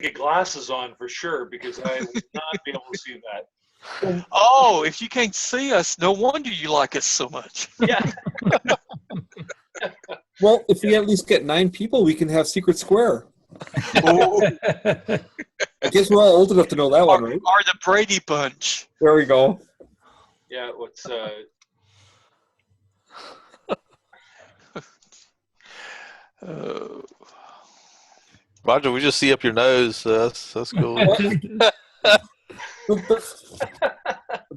get glasses on for sure because I would not be able to see that. Oh, if you can't see us, no wonder you like us so much. Yeah. Well, if we at least get 9 people, we can have Secret Square. Oh, I guess we're all old enough to know that one, right? or the Brady Bunch. There we go. Yeah, what's Roger, we just see up your nose. That's cool. The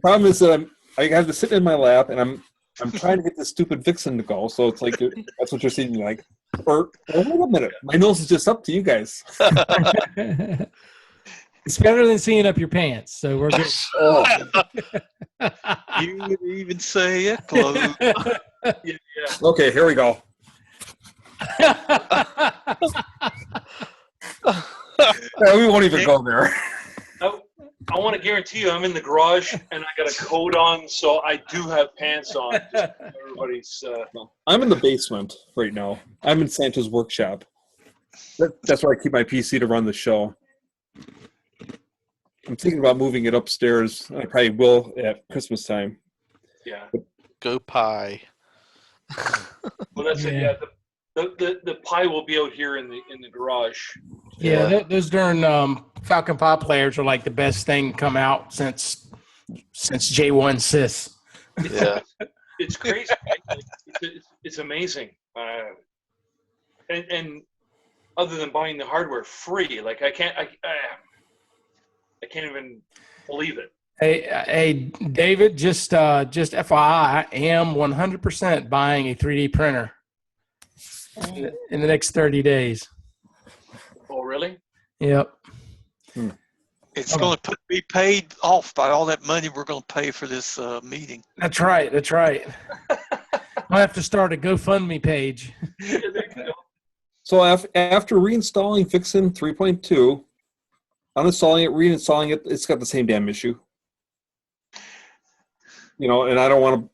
problem is that I have to sit in my lap, and I'm trying to get this stupid Vixen to go. So it's like that's what you're seeing, like. Or wait a minute, my nose is just up to you guys. It's better than seeing up your pants, so we're good. Oh. You would even say it close. yeah. Okay, here we go. We won't even go there. I want to guarantee you I'm in the garage and I got a coat on, so I do have pants on. Just everybody's. I'm in the basement right now. I'm in Santa's workshop. That's where I keep my PC to run the show. I'm thinking about moving it upstairs. I probably will at Christmas time. Yeah. Go pie. Well, that's it. Yeah. The pie will be out here in the garage. Yeah, those darn Falcon Pie players are like the best thing come out since J1 Sis. Yeah. It's crazy. Right? Like, it's amazing. And other than buying the hardware free, like I can't even believe it. Hey, David, just FYI, I am 100% buying a 3D printer in the next 30 days. Oh, really? Yep. It's going to be paid off by all that money we're going to pay for this meeting. That's right. I'll have to start a GoFundMe page. Yeah, there you go. So after reinstalling Vixen 3.2, uninstalling it, reinstalling it, it's got the same damn issue. And I don't want to.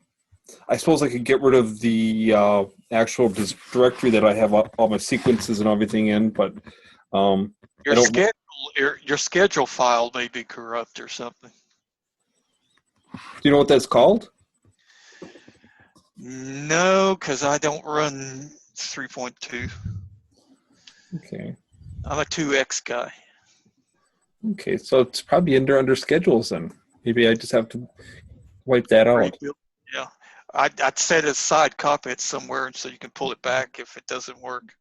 I suppose I could get rid of the actual directory that I have all my sequences and everything in, but your schedule file may be corrupt or something. Do you know what that's called? No, because I don't run 3.2. Okay. I'm a 2X guy. Okay, so it's probably under schedules then. Maybe I just have to wipe that out. Yeah. I'd set a side copy it somewhere so you can pull it back if it doesn't work.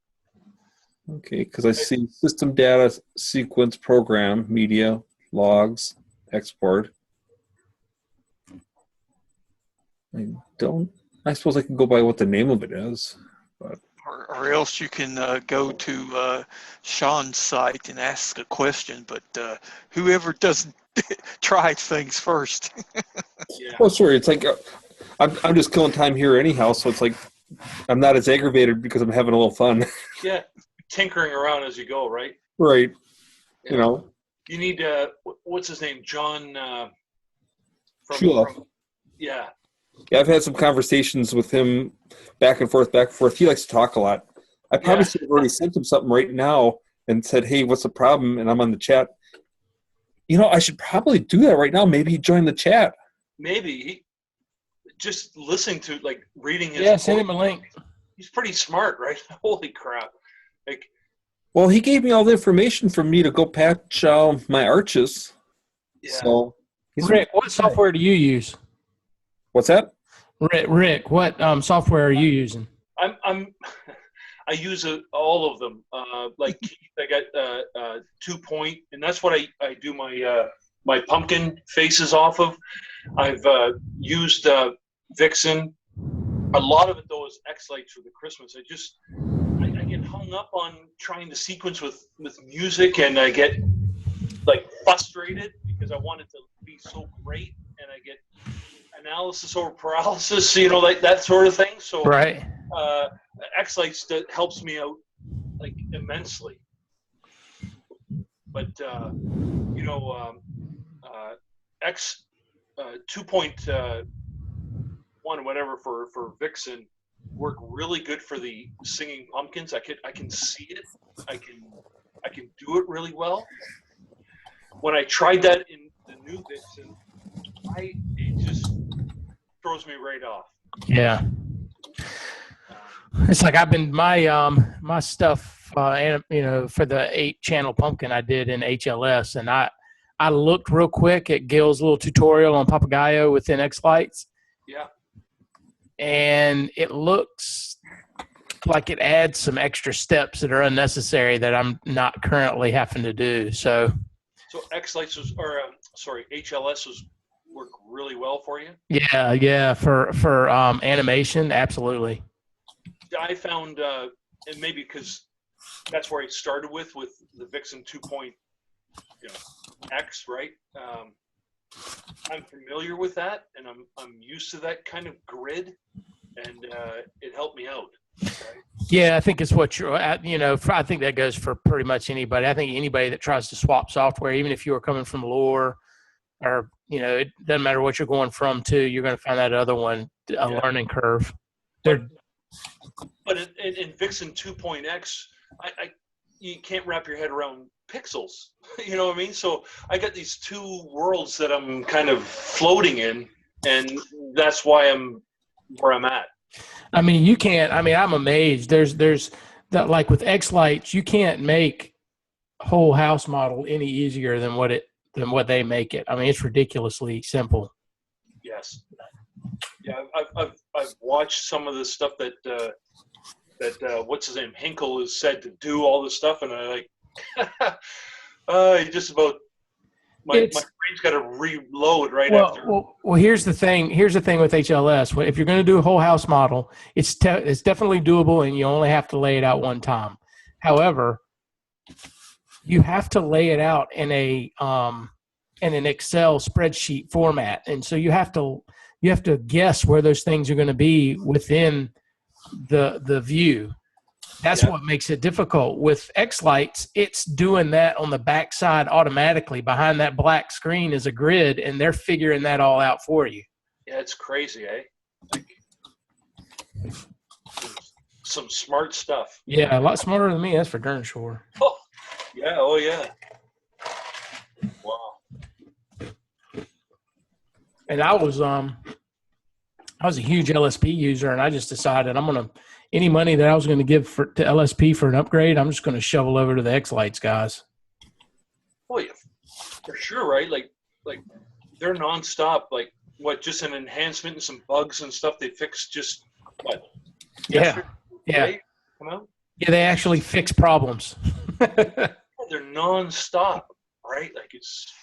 Okay, because I see system data, sequence, program, media, logs, export. I suppose I can go by what the name of it is. But. Or else you can go to Sean's site and ask a question, but whoever doesn't try things first. Yeah. Well, sure. It's like I'm just killing time here anyhow, so it's like I'm not as aggravated because I'm having a little fun. Yeah, tinkering around as you go, right? Right. Yeah. You need what's his name, John? Sheila. Yeah. Yeah, I've had some conversations with him back and forth. He likes to talk a lot. I probably should have already sent him something right now and said, hey, what's the problem? And I'm on the chat. I should probably do that right now. Maybe he'd join the chat. Maybe. Just listening to, reading his... Yeah, send him a link. He's pretty smart, right? Holy crap. Well, he gave me all the information for me to go patch my arches. Yeah. So, Rick, what software do you use? What's that? Rick, what software are you using? I use all of them. I got 2 Point, and that's what I do my pumpkin faces off of. I've used Vixen. A lot of it though is X-Lights for the Christmas. I get hung up on trying to sequence with music, and I get frustrated because I want it to be so great, and I get analysis over paralysis, that sort of thing. So right. X-Lights helps me out immensely. But X 2.1 whatever for Vixen work really good for the singing pumpkins. I can see it. I I can do it really well. When I tried that in the new Vixen, it just throws me right off. Yeah. It's like I've been my stuff, and for the 8-channel pumpkin I did in HLS, and I looked real quick at Gil's little tutorial on Papagayo within X-Lights. Yeah. And it looks like it adds some extra steps that are unnecessary that I'm not currently having to do. So X-Lights HLS work really well for you? Yeah, for animation, absolutely. I found, and maybe because that's where I started with the Vixen 2.x, right? I'm familiar with that, and I'm used to that kind of grid, and it helped me out. Right? Yeah, I think it's what you're at. I think that goes for pretty much anybody. I think anybody that tries to swap software, even if you are coming from Lore, or it doesn't matter what you're going from to, you're going to find that other one a learning curve. But in Vixen 2.x, you can't wrap your head around pixels. You know what I mean? So I got these two worlds that I'm kind of floating in, and that's why I'm where I'm at. I mean, you can't. I mean, I'm amazed. There's that, like with X-Lights, you can't make whole house model any easier than what they make it. I mean, it's ridiculously simple. Yes. Yeah, I've watched some of the stuff that what's his name, Hinkle, is said to do all this stuff, and I just about my brain's got to reload after. Well, here's the thing. Here's the thing with HLS. If you're going to do a whole house model, it's definitely doable, and you only have to lay it out one time. However, you have to lay it out in an Excel spreadsheet format, and so you have to guess where those things are going to be within the view. That's what makes it difficult. With X-Lights, it's doing that on the backside automatically. Behind that black screen is a grid, and they're figuring that all out for you. Yeah, it's crazy, eh? Some smart stuff. Yeah, a lot smarter than me, that's for darn sure. Oh, yeah. Wow. And I was a huge LSP user, and I just decided any money that I was going to give to LSP for an upgrade, I'm just going to shovel over to the X-Lights guys. Oh yeah, for sure, right? Like they're nonstop. Like just an enhancement and some bugs and stuff they fixed. Just what? Yeah. Come out. Yeah, they actually fix problems. They're nonstop, right? Like it's.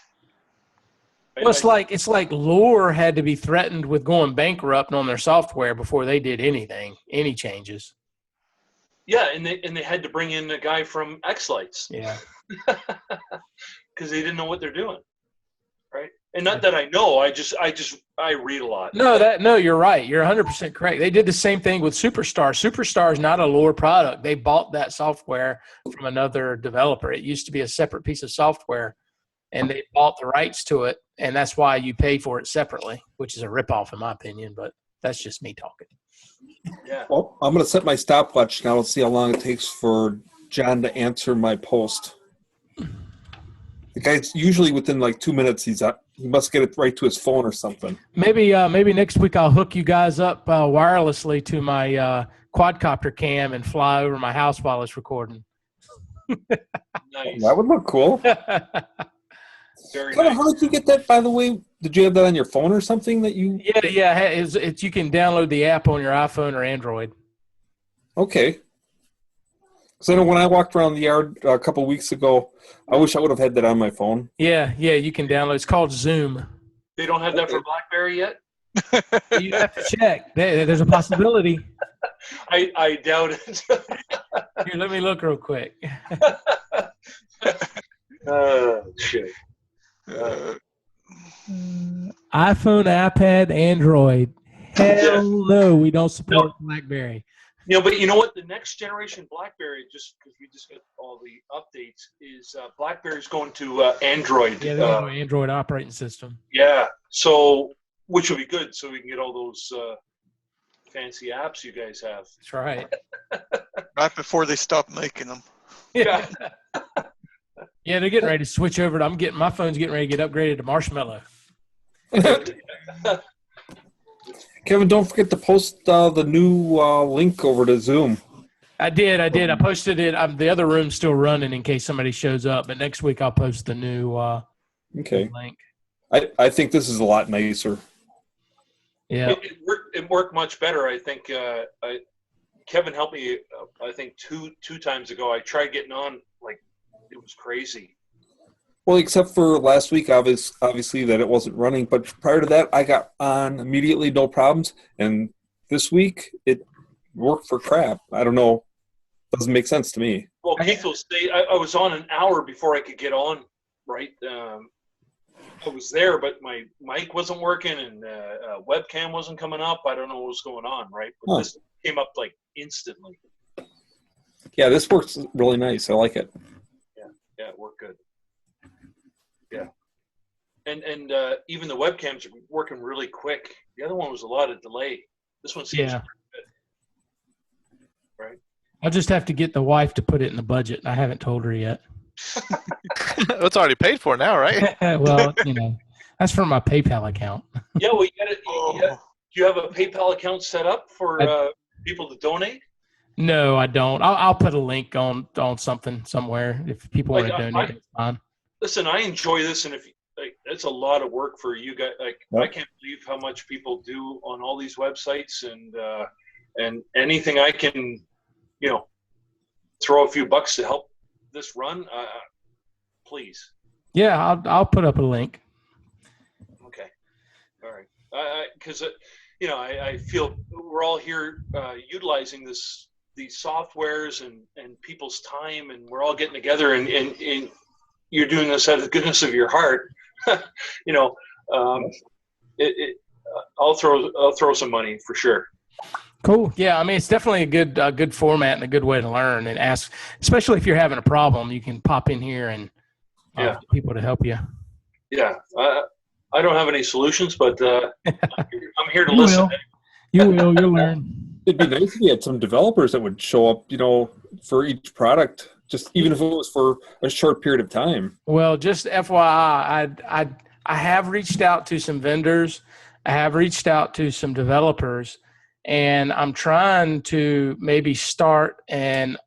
Well, it's like Lore had to be threatened with going bankrupt on their software before they did any changes. Yeah, and they had to bring in a guy from X-Lights. Yeah. Because they didn't know what they're doing, right? And not that I know, I read a lot. No, you're right. You're 100% correct. They did the same thing with Superstar. Superstar is not a Lore product. They bought that software from another developer. It used to be a separate piece of software, and they bought the rights to it, and that's why you pay for it separately, which is a ripoff in my opinion, but that's just me talking. Yeah. Well, I'm going to set my stopwatch now and see how long it takes for John to answer my post. The guy's usually within like 2 minutes. He must get it right to his phone or something. Maybe next week I'll hook you guys up wirelessly to my quadcopter cam and fly over my house while it's recording. Nice. That would look cool. Very How nice. did you get that, by the way? Did you have that on your phone or something that you? Yeah. It's you can download the app on your iPhone or Android. Okay. Because I know when I walked around the yard a couple weeks ago, I wish I would have had that on my phone. Yeah, you can download. It's called Zoom. They don't have that for BlackBerry yet? You have to check. There's a possibility. I doubt it. Here, let me look real quick. Shit. iPhone, iPad, Android. Hell no, we don't support BlackBerry. But you know what? The next generation BlackBerry, just because we just got all the updates, is BlackBerry's going to Android. Yeah, they're going to Android operating system. Yeah, so which will be good, so we can get all those fancy apps you guys have. That's right. Right before they stop making them. Yeah. Yeah, they're getting ready to switch over. My phone's getting ready to get upgraded to Marshmallow. Kevin, don't forget to post the new link over to Zoom. I did. I posted it. The other room's still running in case somebody shows up. But next week I'll post the new link. I think this is a lot nicer. Yeah. It worked much better. I think Kevin helped me. I think two times ago. I tried getting on. Like it was crazy. Well, except for last week, obviously that it wasn't running. But prior to that, I got on immediately, no problems. And this week, it worked for crap. I don't know. Doesn't make sense to me. Well, Keith will say I was on an hour before I could get on. Right. I was there, but my mic wasn't working and webcam wasn't coming up. I don't know what was going on. Right. But this came up like instantly. Yeah, this works really nice. I like it. Yeah, it worked good. Yeah, and even the webcams are working really quick. The other one was a lot of delay. This one seems pretty good. Right. I'll just have to get the wife to put it in the budget. I haven't told her yet. It's already paid for now, right? Well, that's from my PayPal account. Yeah, well, do you have a PayPal account set up for people to donate? No, I don't. I'll put a link on something somewhere if people want to donate. It's fine. Listen, I enjoy this, and if it's a lot of work for you guys. I can't believe how much people do on all these websites, and anything I can, throw a few bucks to help this run, please. Yeah, I'll put up a link. Okay, all right. Because I feel we're all here utilizing these softwares and people's time, and we're all getting together and you're doing this out of the goodness of your heart. I'll throw some money for sure. Cool. Yeah, I mean it's definitely a good format and a good way to learn and ask, especially if you're having a problem. You can pop in here and get people to help you. Yeah, I don't have any solutions, but I'm here to you listen. You'll learn. It'd be nice if you had some developers that would show up, for each product, just even if it was for a short period of time. Well, just FYI, I have reached out to some vendors. I have reached out to some developers, and I'm trying to maybe start an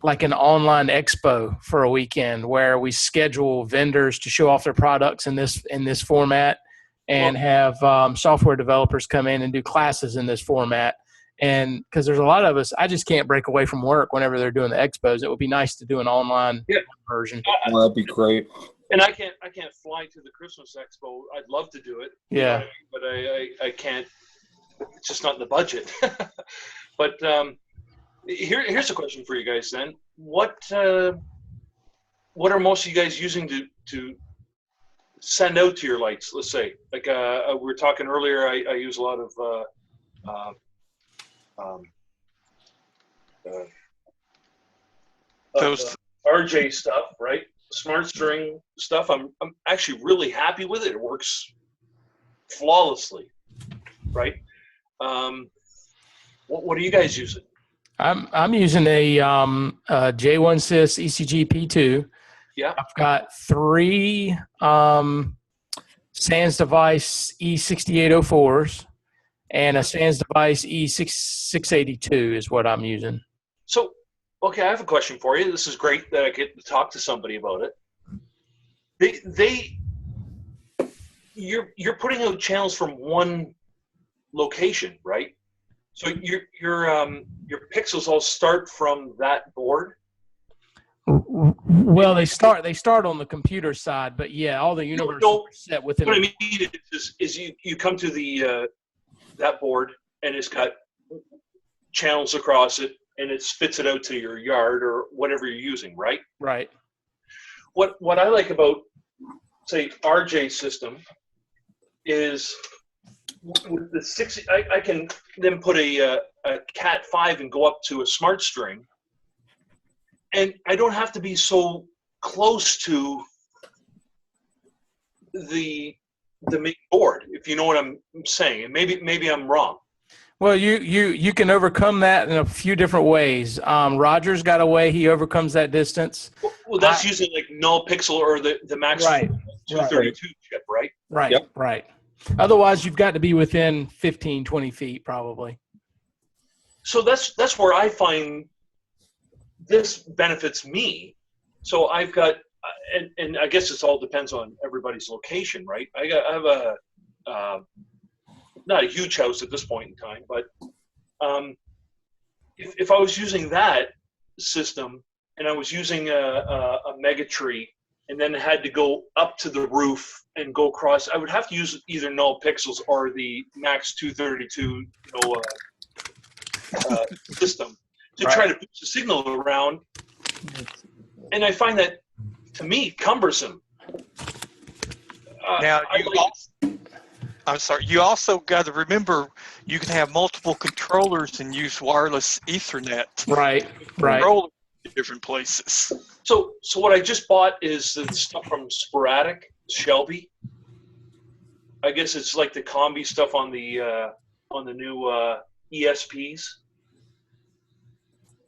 online expo for a weekend where we schedule vendors to show off their products in this format, and have software developers come in and do classes in this format. And because there's a lot of us, I just can't break away from work whenever they're doing the expos. It would be nice to do an online version. Well, that'd be great. And I can't fly to the Christmas Expo. I'd love to do it. Yeah. But I can't. It's just not in the budget. But here's a question for you guys then. What are most of you guys using to send out to your lights? Let's say, like we were talking earlier, I use a lot of RJ stuff, right? Smart string stuff. I'm actually really happy with it. It works flawlessly, right? What are you guys using? I'm using a J1 Sys ECG P2. Yeah. I've got 3 Sans Device E6804s and a Sans Device E682 is what I'm using. So, okay, I have a question for you. This is great that I get to talk to somebody about it. You're putting out channels from one location, right? So your pixels all start from that board. Well, they start on the computer side, but yeah, all the universals are set within. What I mean is you come to the that board and it's got channels across it and it spits it out to your yard or whatever you're using, right? Right. What I like about, say, RJ system is with the 6. I can then put a Cat 5 and go up to a smart string, and I don't have to be so close to the main board, if you know what I'm saying. And maybe I'm wrong. Well, you can overcome that in a few different ways. Roger's got a way he overcomes that distance. Well, that's using like null pixel or the max Right. 232 chip, right? Right, Yep. right. Otherwise, you've got to be within 15, 20 feet probably. So that's where I find this benefits me. So I've got, and I guess this all depends on everybody's location, right? I have a not a huge house at this point in time, but if I was using that system and I was using a mega tree and then had to go up to the roof and go across, I would have to use either null pixels or the max 232 system to try to push the signal around. And I find that, to me, cumbersome. Now, I'm sorry. You also got to remember you can have multiple controllers and use wireless Ethernet. Right. Control different places. So what I just bought is the stuff from Sporadic, Shelby. I guess it's like the combi stuff on the new ESPs.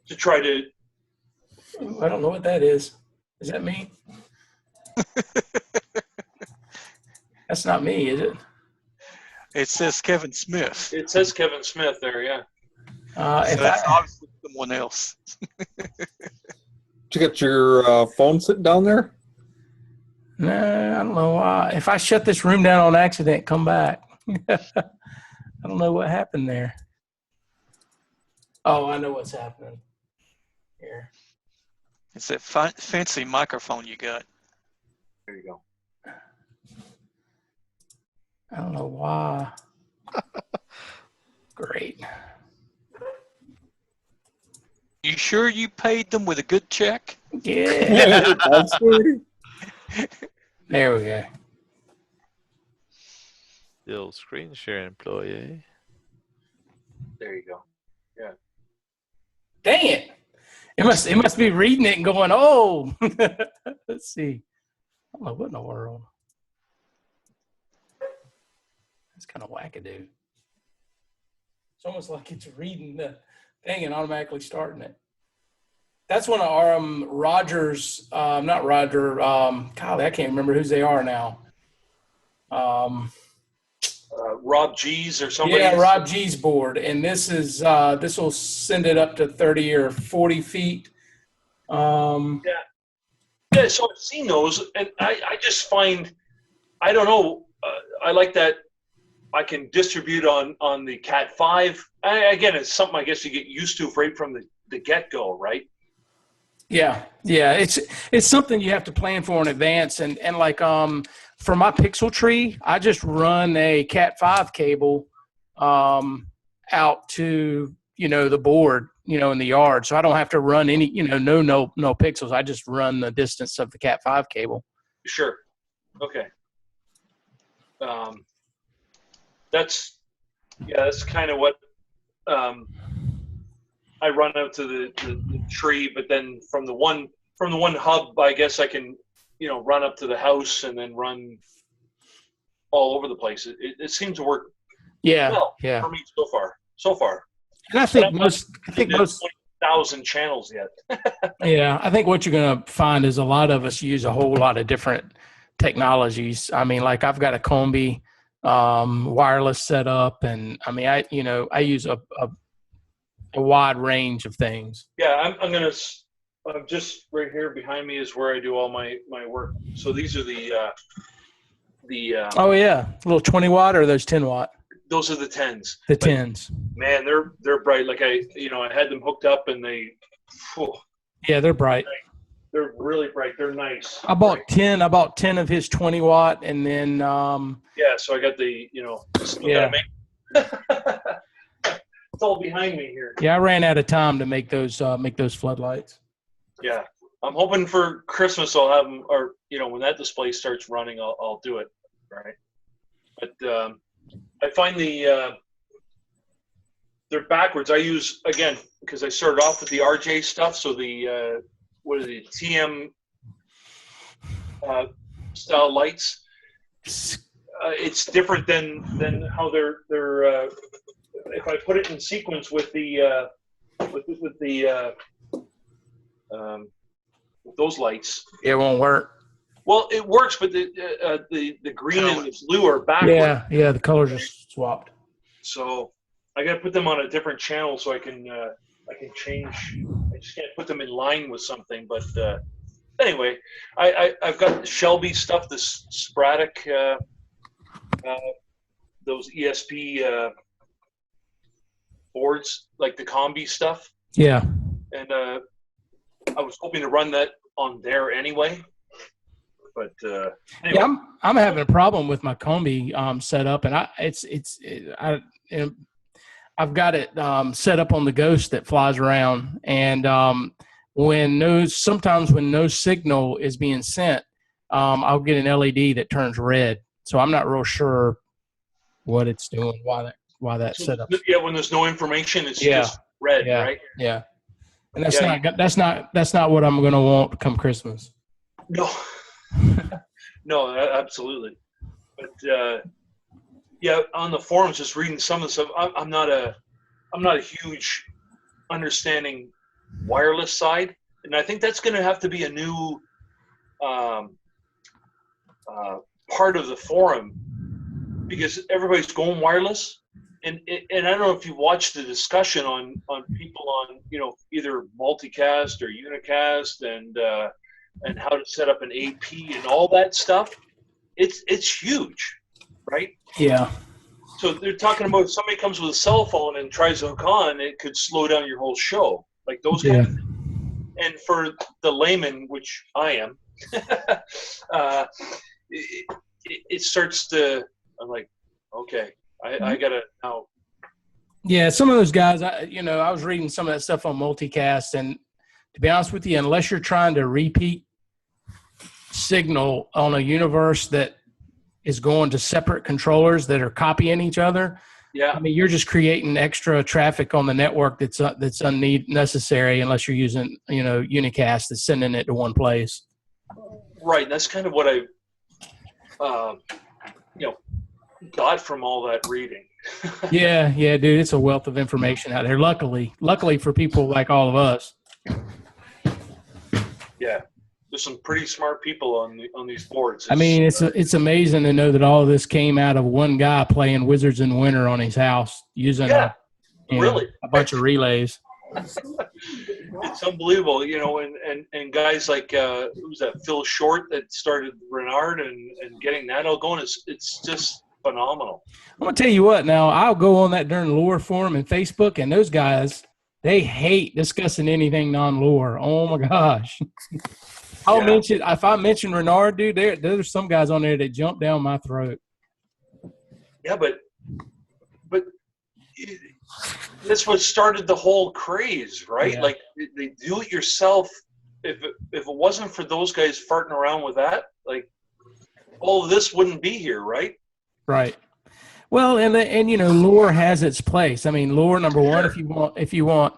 To try to. I don't know what that is. Is that me? That's not me, is it? It says Kevin Smith. It says Kevin Smith there, yeah. So that's obviously someone else. Did you get your phone sitting down there? Nah, I don't know why. If I shut this room down on accident, come back. I don't know what happened there. Oh, I know what's happening here. It's that fancy microphone you got. There you go. I don't know why. Great. You sure you paid them with a good check? Yeah. There we go. The old screen share employee. There you go. Yeah. Dang it. It must be reading it and going, oh. Let's see. I don't know what in the world. It's kind of wackadoo. It's almost like it's reading the thing and automatically starting it. That's one of our Rogers, not Roger, golly, I can't remember whose they are now. Rob G's or somebody. Yeah, Rob G's board. And this is this will send it up to 30 or 40 feet. Yeah, so I've seen those, and I just find, I don't know, I like that I can distribute on the Cat 5. Again, it's something I guess you get used to right from the get-go, right? Yeah, it's something you have to plan for in advance, and like for my Pixel tree, I just run a Cat 5 cable out to the board in the yard, so I don't have to run any no pixels. I just run the distance of the Cat 5 cable. Sure. Okay. That's kind of what I run out to the tree, but then from the one hub, I guess I can run up to the house and then run all over the place. It seems to work well for me so far. And I think most 1,000 channels yet. Yeah, I think what you're going to find is a lot of us use a whole lot of different technologies. I mean, like I've got a Combi wireless setup, and I mean, I use a wide range of things. Yeah, I'm just right here behind me is where I do all my work. So these are the oh yeah, little 20 watt or those 10 watt. Those are the 10s. The 10s. Man, they're bright. Like I had them hooked up and they. Yeah, they're bright. They're really bright. They're nice. I bought 10 of his 20 watt, and then yeah. So I got the yeah. It's all behind me here. Yeah, I ran out of time to make those floodlights. Yeah, I'm hoping for Christmas I'll have them, or when that display starts running, I'll do it. Right. But I find they're backwards. I use, again, because I started off with the RJ stuff, so the TM style lights. It's different than how they're if I put it in sequence with the those lights. It won't work. Well, it works, but the green and the blue are backward. Yeah, the colors are swapped. So I got to put them on a different channel so I can change. I just can't put them in line with something. But anyway, I've got Shelby stuff, this sporadic, those ESP boards, like the combi stuff. Yeah. And I was hoping to run that on there anyway. But anyway. Yeah, I'm having a problem with my combi setup, and I've got it set up on the Ghost that flies around, and sometimes when no signal is being sent, I'll get an LED that turns red. So I'm not real sure what it's doing, why that setup. Yeah, when there's no information, it's just red, right? Yeah, and that's not what I'm going to want come Christmas. No. No, absolutely. But yeah, on the forums, just reading some of the stuff, I'm not a huge understanding wireless side, and I think that's going to have to be a new part of the forum because everybody's going wireless, and I don't know if you watched the discussion on people on either multicast or unicast and how to set up an AP and all that stuff. It's huge, right? Yeah. So they're talking about if somebody comes with a cell phone and tries to hook on, it could slow down your whole show, like those kind of things. And for the layman, which I am, it starts to. I'm like, okay, I gotta now. Yeah, some of those guys, I was reading some of that stuff on multicast, and to be honest with you, unless you're trying to repeat signal on a universe that is going to separate controllers that are copying each other, I mean, you're just creating extra traffic on the network that's unnecessary unless you're using, unicast that's sending it to one place. Right. That's kind of what I, got from all that reading. Yeah, dude, it's a wealth of information out there. Luckily for people like all of us. Yeah, there's some pretty smart people on these boards. I mean, it's amazing to know that all of this came out of one guy playing Wizards in Winter on his house using a bunch of relays. It's unbelievable, and guys like who's that, Phil Short that started Renard and getting that all going. It's just phenomenal. I'm gonna tell you what. Now I'll go on that darn lore forum and Facebook, and those guys, they hate discussing anything non-lore. Oh my gosh. If I mention Renard, dude, there's some guys on there that jump down my throat. Yeah, but that's what started the whole craze, right? Yeah. Like they do it yourself. If it wasn't for those guys farting around with that, like all of this wouldn't be here, right? Right. Well, and lore has its place. I mean, lore number one, if you want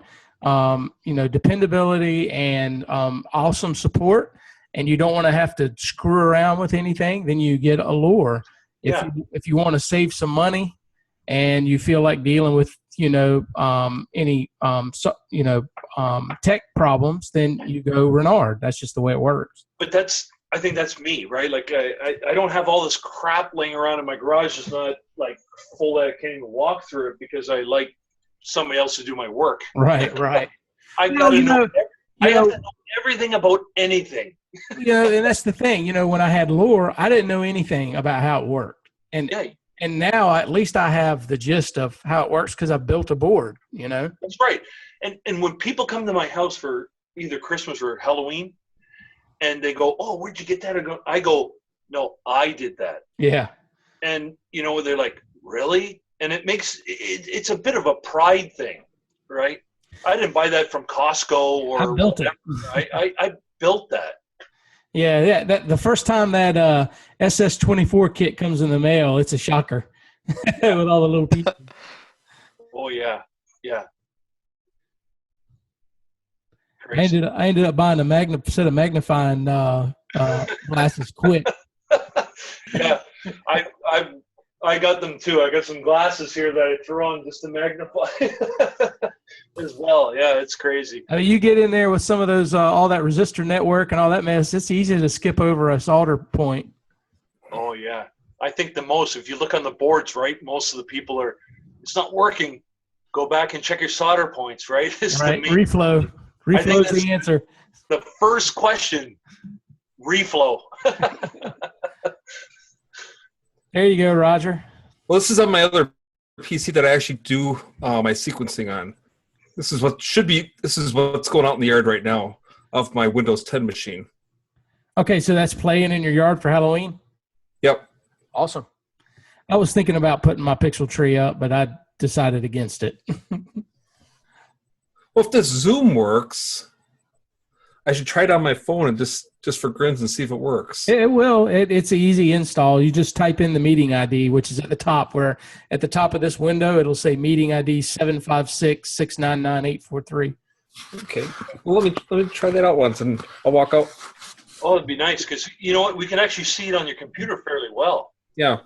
dependability and awesome support, and you don't want to have to screw around with anything, then you get a lore. If you want to save some money and you feel like dealing with any tech problems, then you go Renard. That's just the way it works. But I think that's me, right? Like I don't have all this crap laying around in my garage. It's not like full that I can't even walk through it because I like somebody else to do my work. Right. I have to know everything about anything. And that's the thing. When I had lore, I didn't know anything about how it worked. And now at least I have the gist of how it works because I built a board, That's right. And when people come to my house for either Christmas or Halloween, and they go, "Oh, where'd you get that?" I go, "No, I did that." Yeah. And they're like, "Really?" And it's a bit of a pride thing, right? I didn't buy that from Costco or I built whatever. I built that. Yeah. That the first time that SS24 kit comes in the mail, it's a shocker with all the little people. Oh yeah. I ended up buying a set of magnifying glasses quick. Yeah, I got them too. I got some glasses here that I throw on just to magnify as well. Yeah, it's crazy. I mean, you get in there with some of those, all that resistor network and all that mess, it's easy to skip over a solder point. Oh, yeah. I think if you look on the boards, right, most of the people it's not working. Go back and check your solder points, right? Right, reflow. Reflow is the answer. The first question, reflow. There you go, Roger. Well, this is on my other PC that I actually do my sequencing on. This is what's going out in the yard right now of my Windows 10 machine. Okay, so that's playing in your yard for Halloween? Yep. Awesome. I was thinking about putting my pixel tree up, but I decided against it. Well, if this Zoom works, I should try it on my phone and just for grins and see if it works. It will. It's an easy install. You just type in the meeting ID, which is at the top, where at the top of this window, it'll say meeting ID 756-699-843. Okay. Well, let me try that out once, and I'll walk out. Oh, it'd be nice because you know what? We can actually see it on your computer fairly well. Yeah.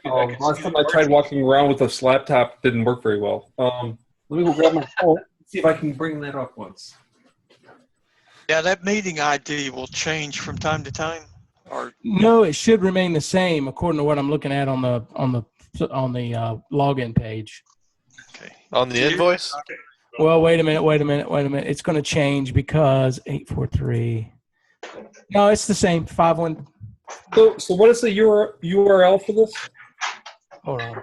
Last time I tried walking around with this laptop, it didn't work very well. Let me go grab my phone and see if I can bring that up once. Yeah, that meeting ID will change from time to time. Or No, it should remain the same according to what I'm looking at on the login page. okay. On the invoice? Well, wait a minute. It's going to change because 843. No, it's the same. 51. So what is the URL for this? Hold on.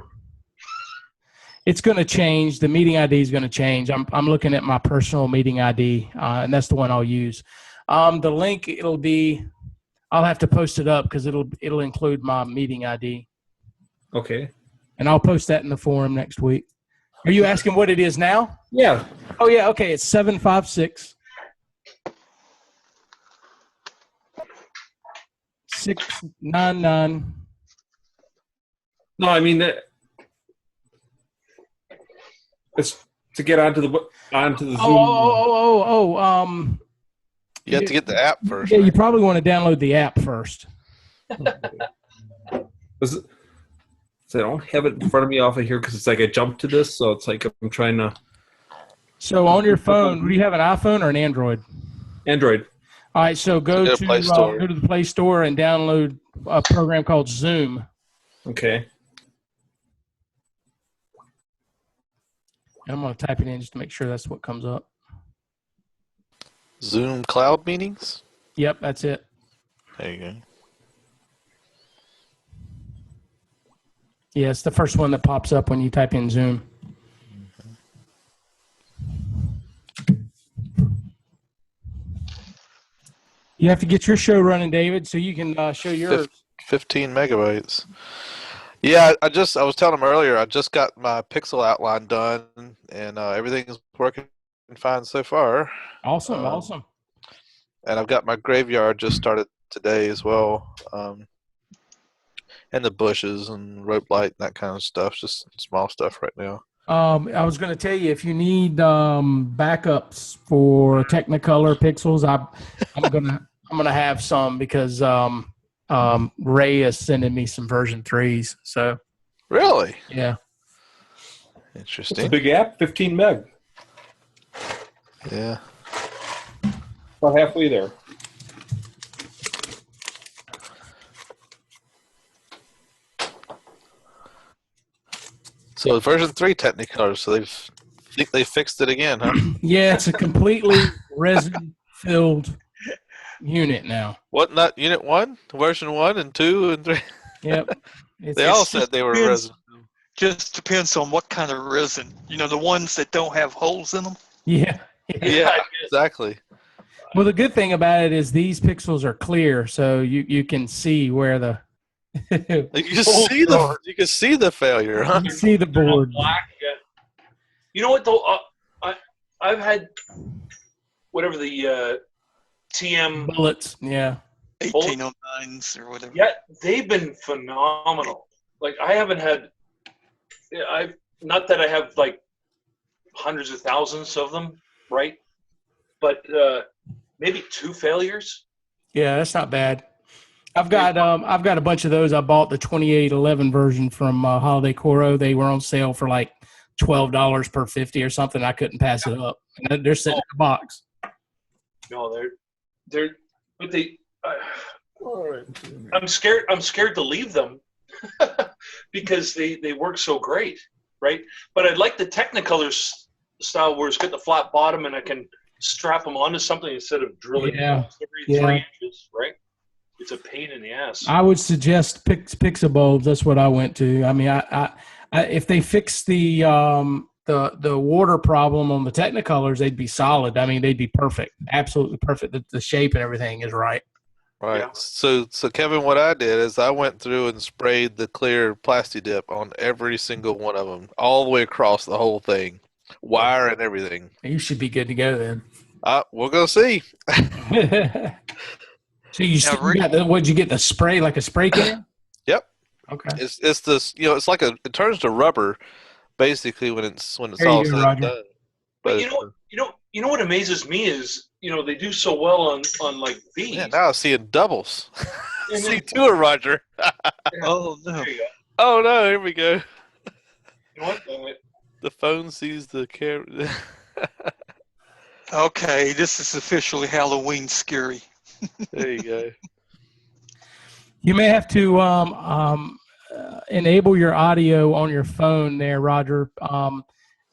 It's going to change. The meeting ID is going to change. I'm looking at my personal meeting ID, and that's the one I'll use. The link I'll have to post it up because it'll include my meeting ID, Okay. and I'll post that in the forum next week. Are you asking what it is now? Yeah. Oh yeah. Okay. It's 756 699. No, I mean it's to get onto the Zoom. You have to get the app first. Yeah, right? you probably want to download the app first. So I don't have it in front of me off of here because it's like I jumped to this, so it's like I'm trying to. So on your phone, do you have an iPhone or an Android? Android. All right, so go to Play Store. go to the Play Store and download a program called Zoom. Okay. I'm going to type it in just to make sure that's what comes up. Zoom cloud meetings? Yep, that's it. There you go. Yeah, it's the first one that pops up when you type in Zoom. You have to get your show running, David, so you can show yours. 15 megabytes. Yeah, I was telling him earlier, I just got my pixel outline done, and everything's working fine so far. Awesome, awesome. And I've got my graveyard just started today as well. And the bushes and rope light and that kind of stuff, just small stuff right now. I was going to tell you, if you need backups for Technicolor pixels, I'm gonna have some because Ray is sending me some version 3s. So Really? yeah, It's a Interesting. big app, 15 meg. Yeah. About halfway there. So version 3 Technicolor, so they fixed it again, huh? yeah, it's a completely resin-filled unit now. What, not Unit 1? Version 1 and 2 and 3? Yep. They all said they were depends- resin. Just depends on what kind of resin. You know, the ones that don't have holes in them. Yeah. Yeah, exactly. Well, the good thing about it is these pixels are clear, so you can see where the You can see the failure, huh? you see the board. Black. Yeah. You know what though? I've had whatever the TM. Bullets. Yeah. 1809s or whatever. Yeah, they've been phenomenal. Like I haven't had. Not that I have like hundreds of thousands of them, right? But maybe 2 failures. Yeah, that's not bad. I've got a bunch of those. I bought the 2811 version from Holiday Coro. They were on sale for like $12 per 50 or something. I couldn't pass it up. And they're sitting in the box. No, but they. I'm scared. I'm scared to leave them because they work so great, right? But I like the Technicolor style where it's got the flat bottom and I can strap them onto something instead of drilling every 3 inches, right? It's a pain in the ass. I would suggest Pixabulbs. That's what I went to. I mean, I if they fix the water problem on the Technicolors, they'd be solid. I mean, they'd be perfect, absolutely perfect. The shape and everything is right. Right. Yeah. So Kevin, what I did is I went through and sprayed the clear Plasti Dip on every single one of them, all the way across the whole thing, wire and everything. You should be good to go then. We're gonna see. So you got what'd you get, the spray, like a spray can? Yep. Okay. It's this, it's like it turns to rubber basically when it's There all you go, said and Roger. done. But you know what amazes me is they do so well on like these. Yeah, now I'm seeing doubles. And See then- two of Roger. Oh no. There you go. Oh no, here we go. You know what? The phone sees the camera. Okay, this is officially Halloween scary. There you go. You may have to enable your audio on your phone there, Roger.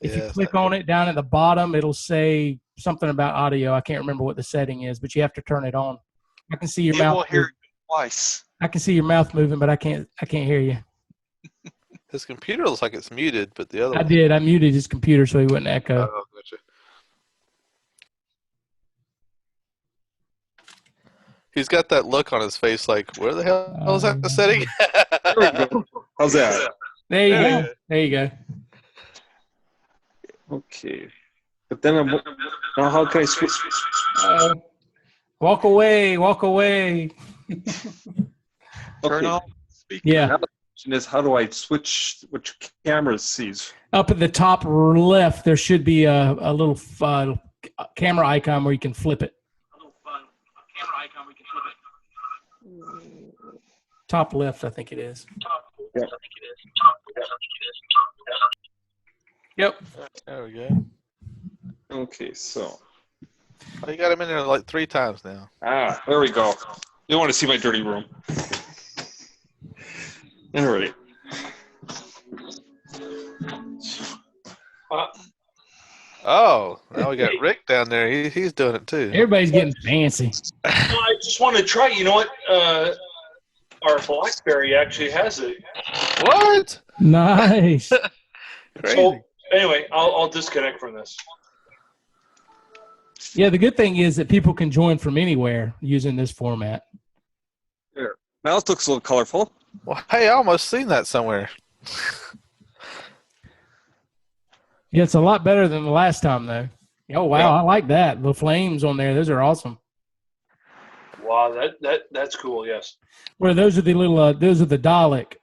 If you click on it down at the bottom, it'll say something about audio. I can't remember what the setting is, but you have to turn it on. I can see your You mouth. will hear it twice. I can see your mouth moving, but I can't hear you. His computer looks like it's muted, but the other I did. I muted his computer so he wouldn't echo. Oh, gotcha. He's got that look on his face like, where the hell was that setting? There we go. How's that? There you go. There you go. Okay. But then now how can I switch? Walk away. Walk away. Turn Okay. on speaker. Yeah. Now the question is, how do I switch which camera sees? Up at the top left, there should be a little camera icon where you can flip it. Top left, I think it is. Yep. Yep. There we go. Okay, so. Oh, you got him in there like 3 times now. There we go. You want to see my dirty room. All right. Oh, now we got Rick down there. He's doing it too. Everybody's getting fancy. I just want to try. You know what? Our BlackBerry actually has it. What? Nice. Crazy. So anyway, I'll disconnect from this. Yeah, the good thing is that people can join from anywhere using this format. There. Now it looks a little colorful. Well, hey, I almost seen that somewhere. Yeah, it's a lot better than the last time, though. Oh, wow, Yeah. I like that. The flames on there, those are awesome. Wow, that's cool. Yes. Well, those are the little, those are the Dalek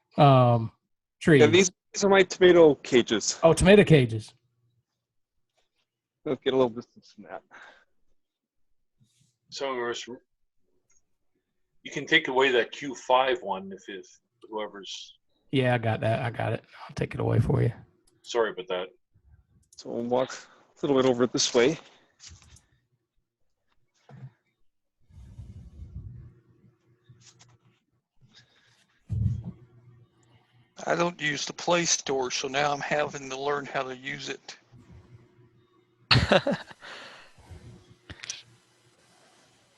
trees. Yeah, these are my tomato cages. Oh, tomato cages. Let's get a little distance from that. Some of us. You can take away that Q5 one if whoever's. Yeah, I got that. I got it. I'll take it away for you. Sorry about that. So we'll walk a little bit over this way. I don't use the Play Store, so now I'm having to learn how to use it.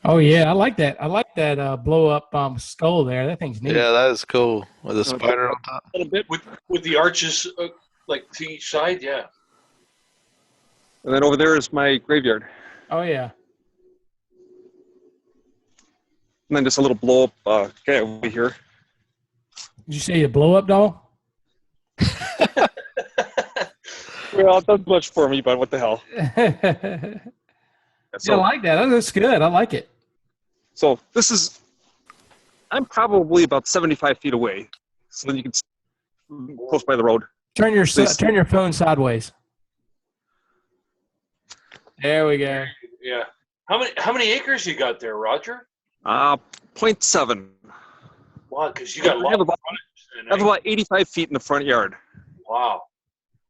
Oh, yeah, I like that. I like that blow up skull there. That thing's neat. Yeah, that is cool with a spider on top. A little bit. With the arches like to each side, yeah. And then over there is my graveyard. Oh, yeah. And then just a little blow up guy over here. Did you say a blow up doll? Well, it doesn't much for me, but what the hell. Yeah, So, I like that. That's good. I like it. so this is, I'm probably about 75 feet away. So then you can see close by the road. Turn your Please. turn your phone sideways. There we go. Yeah. How many acres you got there, Roger? 0.7. Wow, because you got a I lot have of about, frontage. I have about 85 feet in the front yard. Wow.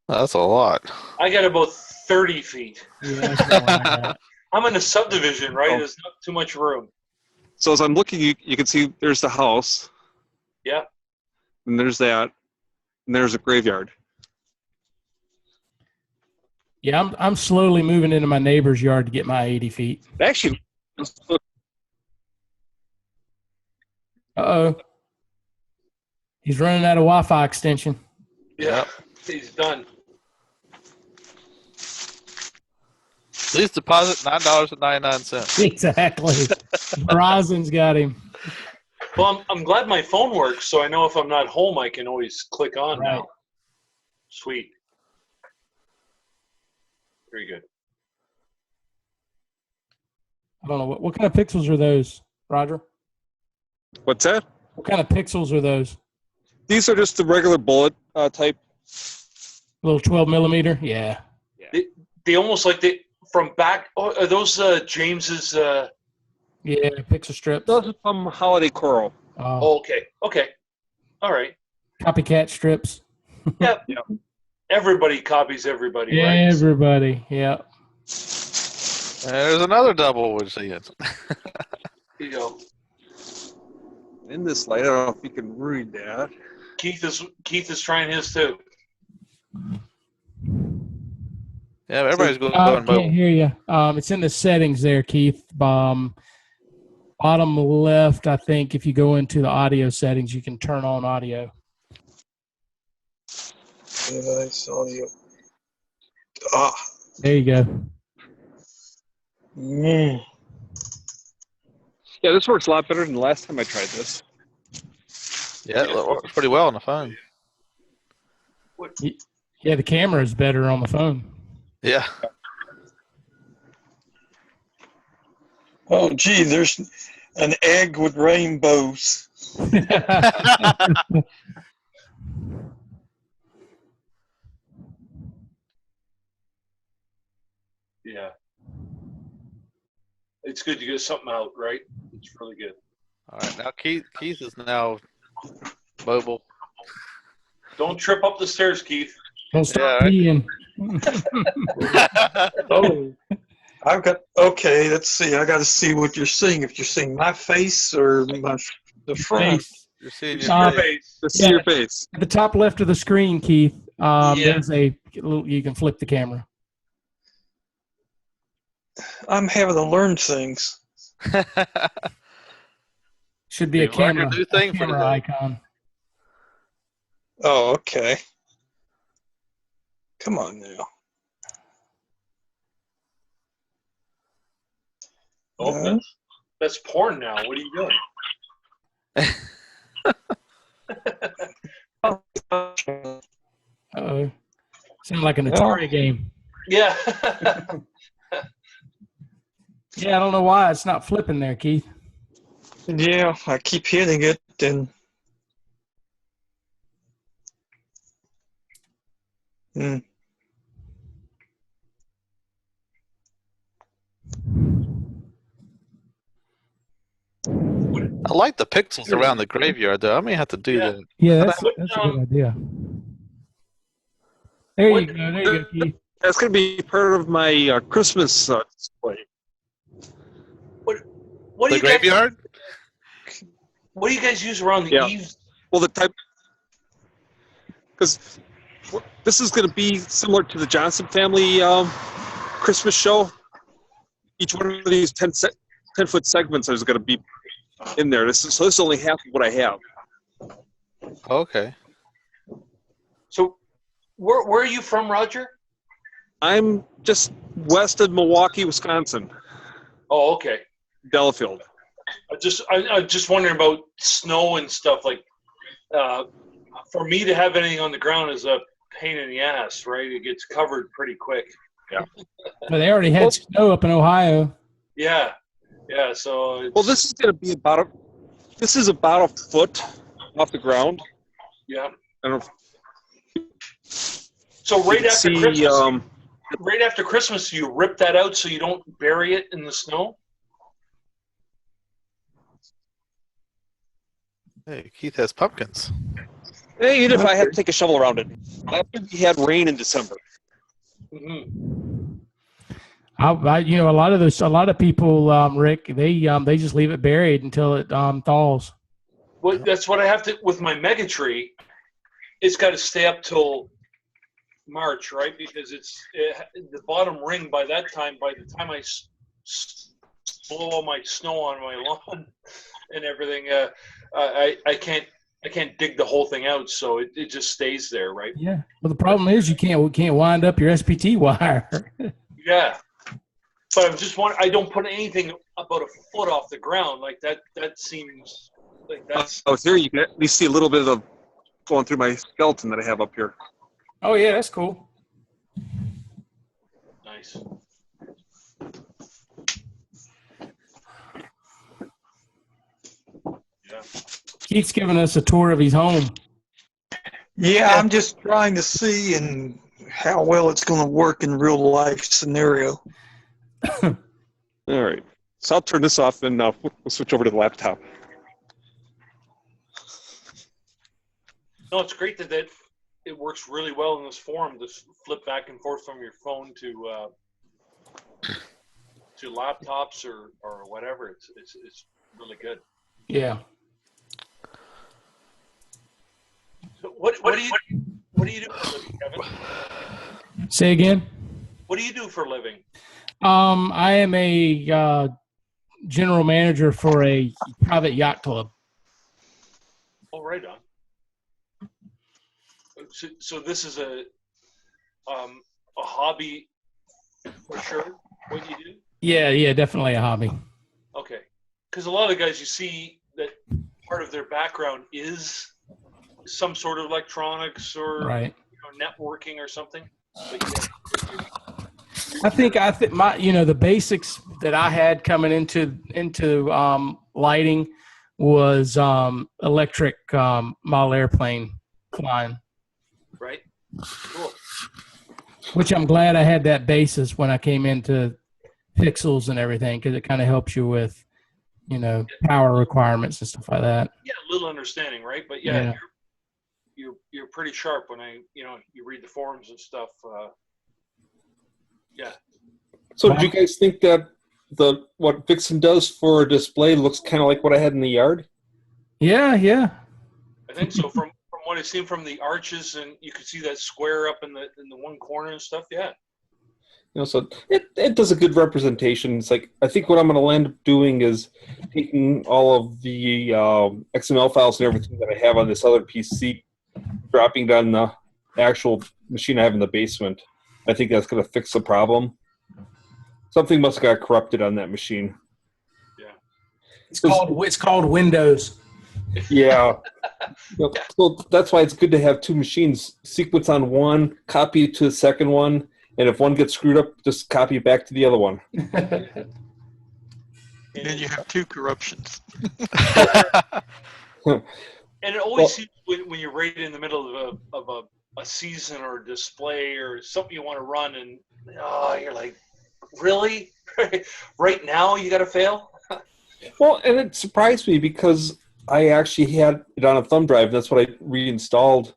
That's a lot. I got about 30 feet. Yeah, that's about what I got. I'm in a subdivision, right? Oh. There's not too much room. So as I'm looking, you can see there's the house, Yeah. and there's that, and there's a graveyard. Yeah, I'm slowly moving into my neighbor's yard to get my 80 feet. Actually, Uh-oh. He's running out of Wi-Fi extension. Yeah. He's done. Please deposit $9.99. Exactly. Verizon's got him. Well, I'm glad my phone works, so I know if I'm not home, I can always click on Right. now. Sweet. Very good. I don't know. What kind of pixels are those, Roger? what's that? What kind of pixels are those? These are just the regular bullet type. Little 12 millimeter? Yeah. They almost like they from back. Oh, are those James's? Yeah, pixel strips. Those are from Holiday Coral. Oh, okay. Okay. All right. Copycat strips. Yep. Yep. Everybody copies everybody, right? Everybody. Yeah. There's another double we're seeing. You know, In this light, I don't know if you can read that. Keith is trying his too. Yeah, everybody's going I mobile. can't hear you. It's in the settings there, Keith. Bottom left, I think. If you go into the audio settings, you can turn on audio. Device audio. There you go. Mm. Yeah, this works a lot better than the last time I tried this. Yeah, it works pretty well on the phone. Yeah, the camera is better on the phone. Yeah. Oh, gee, there's an egg with rainbows. Yeah. It's good to get something out, right? It's really good. All right, now Keith is now mobile. Don't trip up the stairs, Keith. Don't start Yeah, peeing. Oh, I've got, okay, let's see. I got to see what you're seeing. If you're seeing my face or the front. Face. You're seeing It's your Uh, your face. face. Let's see your face. At the top left of the screen, Keith, Yeah. there's a little, you can flip the camera. I'm having to learn things. Should be a You've learned camera, a new thing for camera today. icon. Oh, okay. Come on now. Oh, No. that's porn now. What are you doing? Uh-oh. Sound like an Atari game. Yeah. Yeah, I don't know why it's not flipping there, Keith. Yeah, I keep hitting it and I like the pixels around the graveyard, though. I may have to do Yeah. that. Yeah, that's a good idea. There you go. There you go, Keith. That's going to be part of my Christmas display. What do The you guys? graveyard? What do you guys use around the Yeah. eaves? Well, the type, because this is going to be similar to the Johnson family Christmas show. Each one of these 10-foot segments is going to be in there. So this is only half of what I have. Okay. So, where are you from, Roger? I'm just west of Milwaukee, Wisconsin, Oh, okay. Delafield. I'm just wondering about snow and stuff. Like, for me to have anything on the ground is a pain in the ass, right? It gets covered pretty quick. But they already had snow up in Ohio. Yeah, yeah. So, it's, Well, this is going to be about a foot off the ground. yeah. I don't know So if you right can after see, Christmas, right after Christmas, you rip that out so you don't bury it in the snow. Hey, Keith has pumpkins. Hey, even if I had to take a shovel around it. We had rain in December. Mm-hmm. A lot of people, Rick, they just leave it buried until it thaws. Well, that's what I have to with my mega tree. It's got to stay up till March, right? Because the bottom ring by the time I blow all my snow on my lawn and everything, I can't dig the whole thing out, so it just stays there, right? Yeah. Well, the problem is you can't wind up your SPT wire. Yeah. But I'm just wondering, I don't put anything about a foot off the ground like that. That seems like that's. Oh, here you can at least see a little bit of going through my skeleton that I have up here. Oh yeah, that's cool. Nice. Yeah. Keith's giving us a tour of his home. Yeah, I'm just trying to see and how well it's going to work in real life scenario. All right. So I'll turn this off and we'll switch over to the laptop. No, it's great that it works really well in this forum to flip back and forth from your phone to laptops or whatever. It's really good. Yeah. So what do you do for a living, Kevin? Say again. What do you do for a living? I am a general manager for a private yacht club. Oh, right on. So this is a hobby for sure. What you do? Yeah, definitely a hobby. Okay, because a lot of guys you see that part of their background is some sort of electronics or Right. networking or something. But I think my the basics that I had coming into lighting was electric model airplane flying, right. Cool. which I'm glad I had that basis when I came into pixels and everything, because it kind of helps you with power requirements and stuff like that. Yeah, a little understanding, right? But Yeah. you're pretty sharp when you read the forums and stuff. Yeah. So do you guys think that what Vixen does for a display looks kind of like what I had in the yard? Yeah. I think so. From what I've seen from the arches, and you can see that square up in the one corner and stuff. Yeah. So it does a good representation. It's like I think what I'm going to end up doing is taking all of the XML files and everything that I have on this other PC, dropping it on the actual machine I have in the basement. I think that's going to fix the problem. Something must have got corrupted on that machine. Yeah. It's called Windows. Yeah. So that's why it's good to have two machines. Sequence on one, copy it to the second one, and if one gets screwed up, just copy it back to the other one. Then you have two corruptions. And it always seems when you're right in the middle of a season or a display or something you want to run, and you're like, really? Right now you got to fail? Well, and it surprised me because I actually had it on a thumb drive. That's what I reinstalled,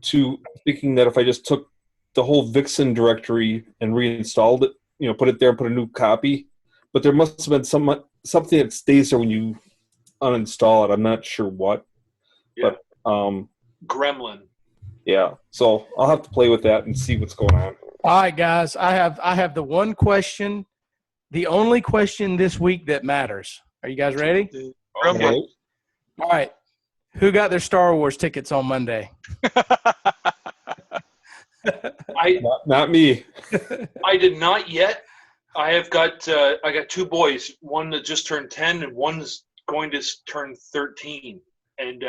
thinking that if I just took the whole Vixen directory and reinstalled it, put it there, put a new copy. But there must have been something that stays there when you uninstall it. I'm not sure what. Yeah. But Gremlin. yeah. So I'll have to play with that and see what's going on. All right, guys. I have the one question, the only question this week that matters. Are you guys ready? Okay. All right. Who got their Star Wars tickets on Monday? Not me. I did not yet. I got two boys. One that just turned 10, and one's going to turn 13. And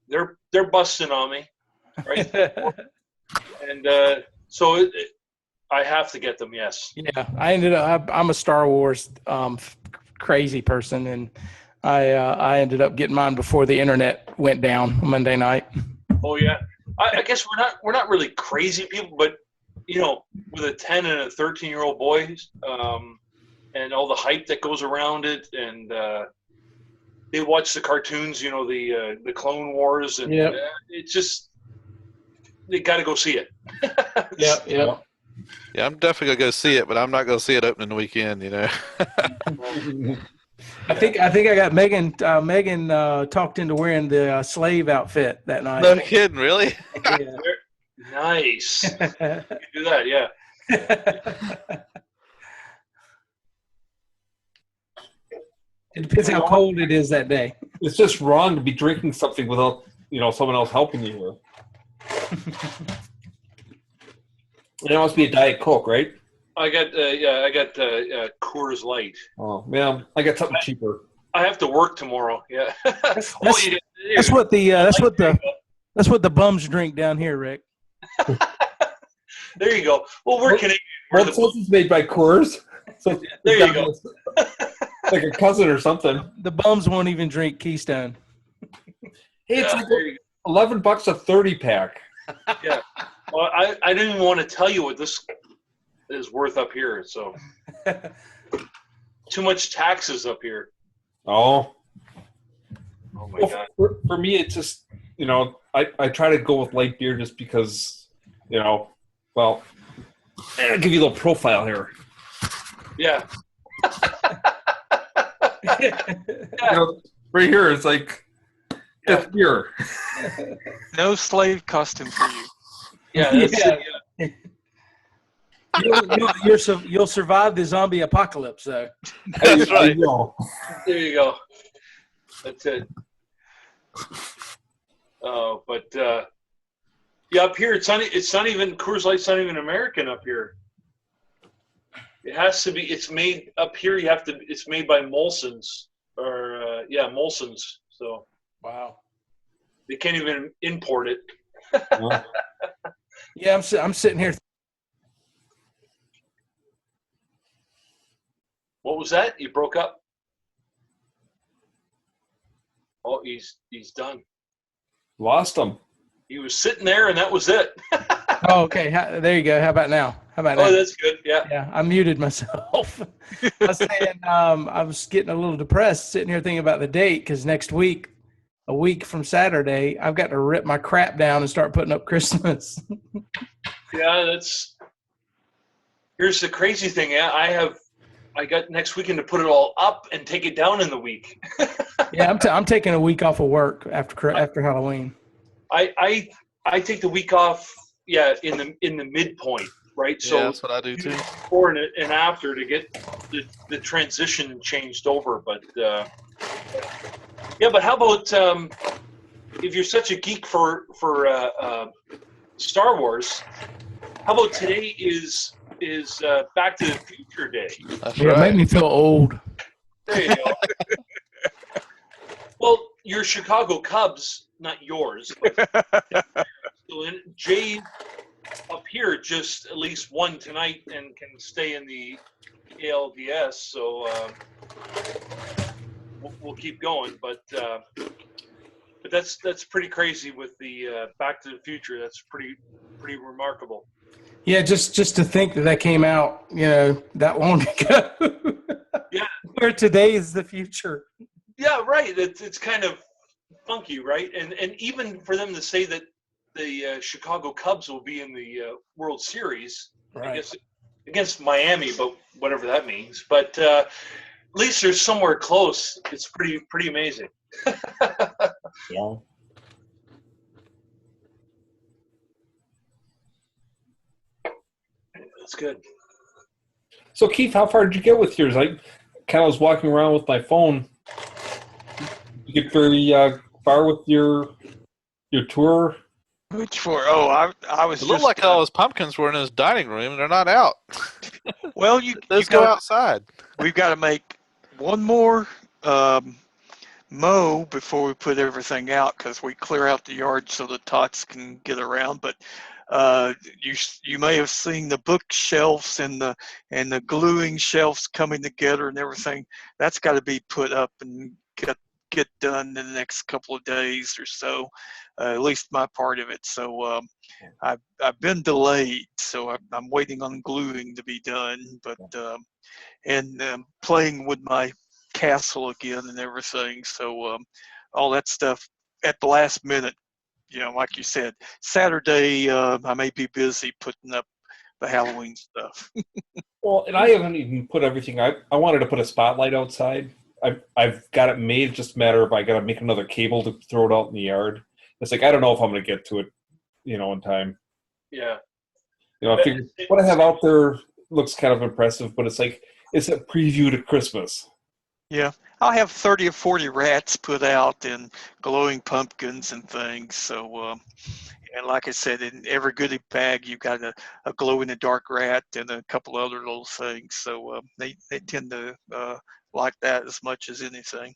they're busting on me, right? And so I have to get them. Yes. Yeah, I ended up. I'm a Star Wars crazy person, and I ended up getting mine before the internet went down Monday night. Oh yeah. I guess we're not really crazy people, but with a 10 and a 13-year-old boy, and all the hype that goes around it, and they watch the cartoons, you know, the Clone Wars, and Yep. it's just they got to go see it. Yep. Yep. Yeah, I'm definitely gonna go see it, but I'm not gonna see it opening weekend. I think I got Megan. Megan talked into wearing the slave outfit that night. No kidding, really? Yeah. Nice. You can do that, yeah. It depends how cold it is that day. It's just wrong to be drinking something without someone else helping you. It must be a Diet Coke, right? I got Coors Light. Oh man, I got something cheaper. I have to work tomorrow. Yeah. That's what the bums drink down here, Rick. There you go. Well, we're Canadian. Well, it says it's made by Coors. So There you go. Like a cousin or something. The bums won't even drink Keystone. Hey, it's Yeah, like $11 a 30-pack. Yeah. Well, I didn't even want to tell you what this is worth up here. So too much taxes up here. Oh. Oh my God. For me, it's just I try to go with light beer just because I'll give you a little profile here. Yeah. Right here, it's like it's beer. No slave custom for you. Yeah. That's it, You'll survive the zombie apocalypse, though. That's right. There you go. That's it. Oh, but yeah, up here it's not even Coors Light's not even American up here. It has to be. It's made up here. It's made by Molson's or Molson's. So Wow. they can't even import it. Yeah, I'm sitting here. What was that? You broke up. Oh, he's done. Lost them. He was sitting there, and that was it. Oh, okay. There you go. How about now? Oh, that's good. Yeah. Yeah, I muted myself. I was saying I was getting a little depressed sitting here thinking about the date because next week, a week from Saturday, I've got to rip my crap down and start putting up Christmas. Yeah, here's the crazy thing. Yeah, I got next weekend to put it all up and take it down in the week. Yeah, I'm taking a week off of work after Halloween. I take the week off. Yeah, in the midpoint, right? So Yeah, that's what I do too. before and after to get the transition changed over. But yeah, but how about if you're such a geek for Star Wars? How about today is Back to the Future Day? That's Yeah, it made me feel old. There you go. Well, your Chicago Cubs, not yours. But Jay up here just at least won tonight and can stay in the ALDS. So we'll keep going. But that's pretty crazy with the Back to the Future. That's pretty remarkable. Yeah, just to think that came out, that long ago. Yeah. Where today is the future. Yeah, right. It's kind of funky, right? And even for them to say that the Chicago Cubs will be in the World Series, Right. I guess against Miami, but whatever that means. But at least they're somewhere close. It's pretty amazing. Yeah. That's good. So Keith, how far did you get with yours? I kind of was walking around with my phone. You get very far with your tour. Which for? Oh, I was It looked just like all his pumpkins were in his dining room, and they're not out. well. You Let's go got outside. We've got to make one more mow before we put everything out because we clear out the yard so the tots can get around. But you may have seen the bookshelves and the gluing shelves coming together and everything. That's got to be put up and get done in the next couple of days or so. At least my part of it. So I've been delayed, so I'm waiting on gluing to be done. But and playing with my castle again and everything. So all that stuff at the last minute, like you said, Saturday I may be busy putting up the Halloween stuff. Well, and I haven't even put everything. I wanted to put a spotlight outside. I've got it made. It's just a matter of I got to make another cable to throw it out in the yard. It's like I don't know if I'm going to get to it, in time. Yeah. I figure what I have out there looks kind of impressive, but it's like it's a preview to Christmas. Yeah, I'll have 30 or 40 rats put out and glowing pumpkins and things. So, and like I said, in every goodie bag, you've got a glow-in-the-dark rat and a couple other little things. So they tend to like that as much as anything.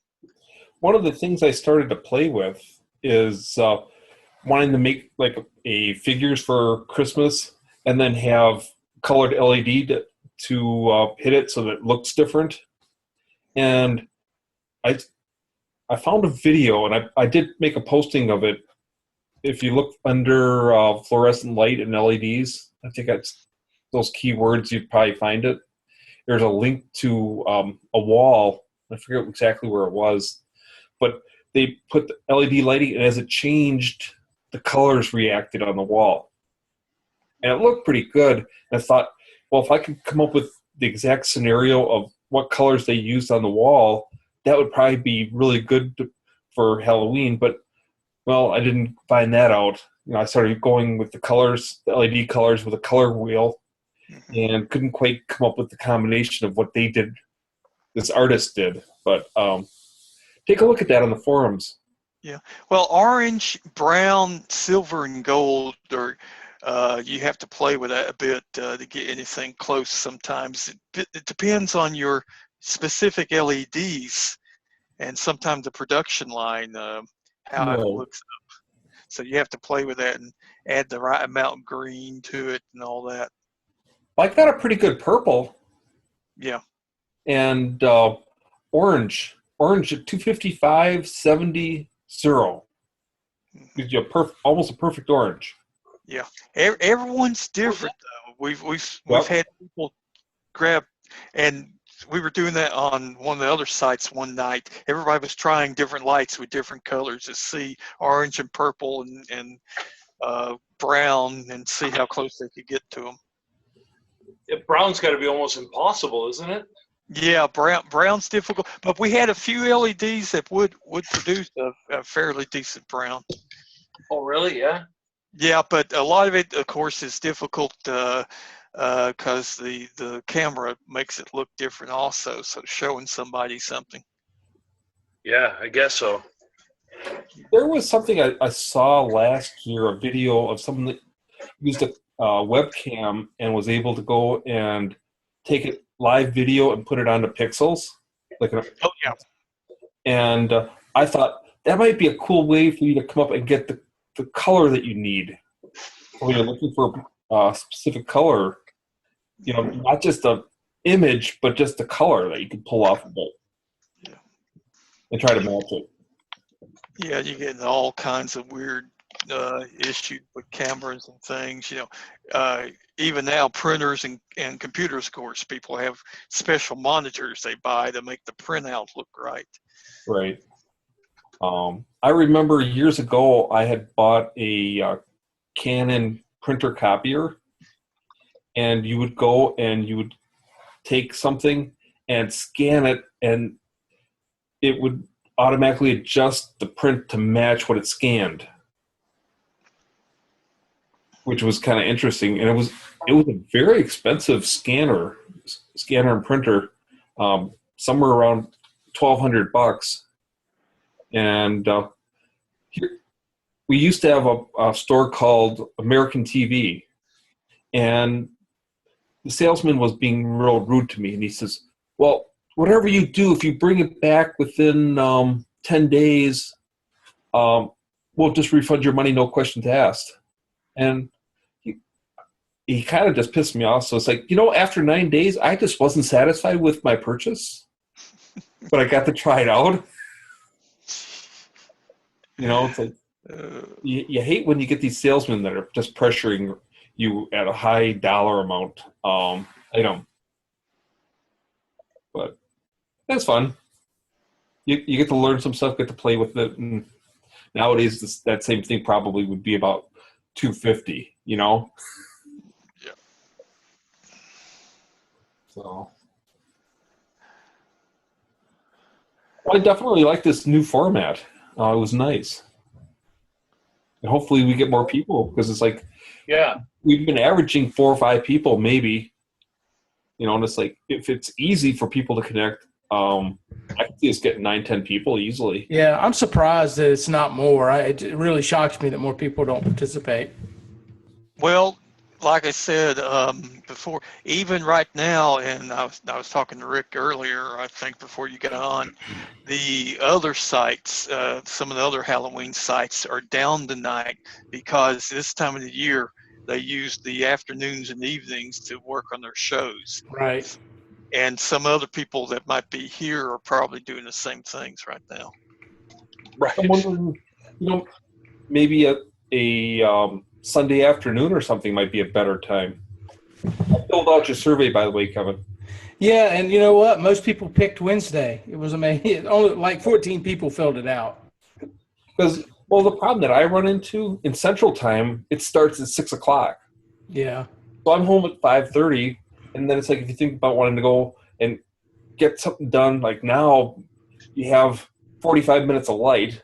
One of the things I started to play with is wanting to make like a figures for Christmas and then have colored LED to hit it so that it looks different. And I found a video, and I did make a posting of it. If you look under fluorescent light and LEDs, I think that's those keywords, you'd probably find it. There's a link to a wall. I forget exactly where it was, but they put the LED lighting, and as it changed, the colors reacted on the wall. And it looked pretty good. And I thought, well, if I could come up with the exact scenario of what colors they used on the wall, that would probably be really good for Halloween. But, well, I didn't find that out. I started going with the colors, the LED colors with a color wheel, and couldn't quite come up with the combination of what they did, this artist did. But take a look at that on the forums. Yeah. Well, orange, brown, silver, and gold are you have to play with that a bit to get anything close sometimes. It depends on your specific LEDs and sometimes the production line, how it looks up. So you have to play with that and add the right amount of green to it and all that. Well, I got a pretty good purple. Yeah. And orange at 255, 70, 0. Gives you almost a perfect orange. Yeah, everyone's different though. We've had people grab, and we were doing that on one of the other sites one night. Everybody was trying different lights with different colors to see orange and purple and brown and see how close they could get to them. Yeah, brown's got to be almost impossible, isn't it? Yeah, brown's difficult, but we had a few LEDs that would produce a fairly decent brown. Oh, really? Yeah. Yeah, but a lot of it, of course, is difficult because the camera makes it look different also, so showing somebody something. Yeah, I guess so. There was something I saw last year, a video of someone that used a webcam and was able to go and take it live video and put it onto pixels. Oh, yeah. And I thought that might be a cool way for you to come up and get the color that you need when you're looking for a specific color. Not just the image, but just the color that you can pull off of it. Yeah. And try to match it. Yeah, you get all kinds of weird issues with cameras and things. Even now, printers and computers, of course, people have special monitors they buy to make the printout look right. Right. I remember years ago I had bought a Canon printer copier, and you would go and you would take something and scan it, and it would automatically adjust the print to match what it scanned, which was kind of interesting. And it was a very expensive scanner and printer, somewhere around $1,200. And we used to have a store called American TV, and the salesman was being real rude to me, and he says, well, whatever you do, if you bring it back within 10 days, we'll just refund your money, no questions asked. And he kind of just pissed me off. So it's like, after 9 days, I just wasn't satisfied with my purchase, but I got to try it out. It's like you hate when you get these salesmen that are just pressuring you at a high dollar amount item. But that's fun. you get to learn some stuff, get to play with it. And nowadays, that same thing probably would be about $250. Yeah. So, well, I definitely like this new format. It was nice. And hopefully we get more people, because it's like, Yeah. we've been averaging 4 or 5 people maybe, and it's like, if it's easy for people to connect, I can see us getting 9-10 people easily. Yeah, I'm surprised that it's not more. It really shocks me that more people don't participate. Well, like I said before, even right now, and I was talking to Rick earlier, I think before you got on, the other sites, some of the other Halloween sites are down tonight because this time of the year they use the afternoons and evenings to work on their shows. Right. And some other people that might be here are probably doing the same things right now. Right. I'm wondering, maybe a Sunday afternoon or something might be a better time. I filled out your survey, by the way, Kevin. Yeah, and you know what? Most people picked Wednesday. It was amazing. Only like 14 people filled it out. Because, well, the problem that I run into in Central Time, it starts at 6 o'clock. Yeah. So I'm home at 5:30, and then it's like, if you think about wanting to go and get something done, like now you have 45 minutes of light.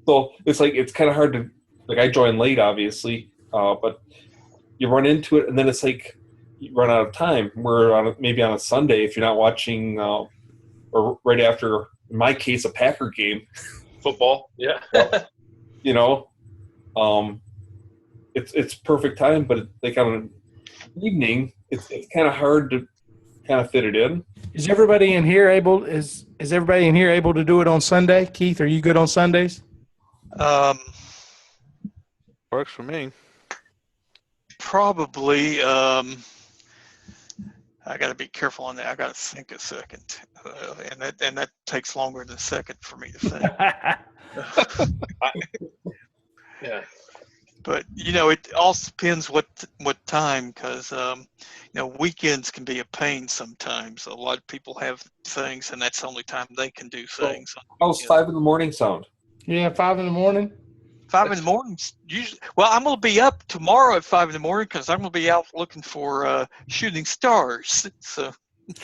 So it's like, it's kind of hard to, like, I join late, obviously, but you run into it, and then it's like you run out of time. Where maybe on a Sunday, if you're not watching, or right after, in my case, a Packer game, Football. Yeah. It's perfect time. But like on an evening, it's kind of hard to kind of fit it in. Is everybody in here able? Is everybody in here able to do it on Sunday? Keith, are you good on Sundays? Works for me. Probably. I got to be careful on that. I got to think a second, and that takes longer than a second for me to think. Yeah. But it also depends what time, because weekends can be a pain sometimes. A lot of people have things, and that's the only time they can do things. How's 5 in the morning sound? Yeah, 5 in the morning. 5 in the morning usually. Well, I'm going to be up tomorrow at 5 in the morning because I'm going to be out looking for shooting stars. So.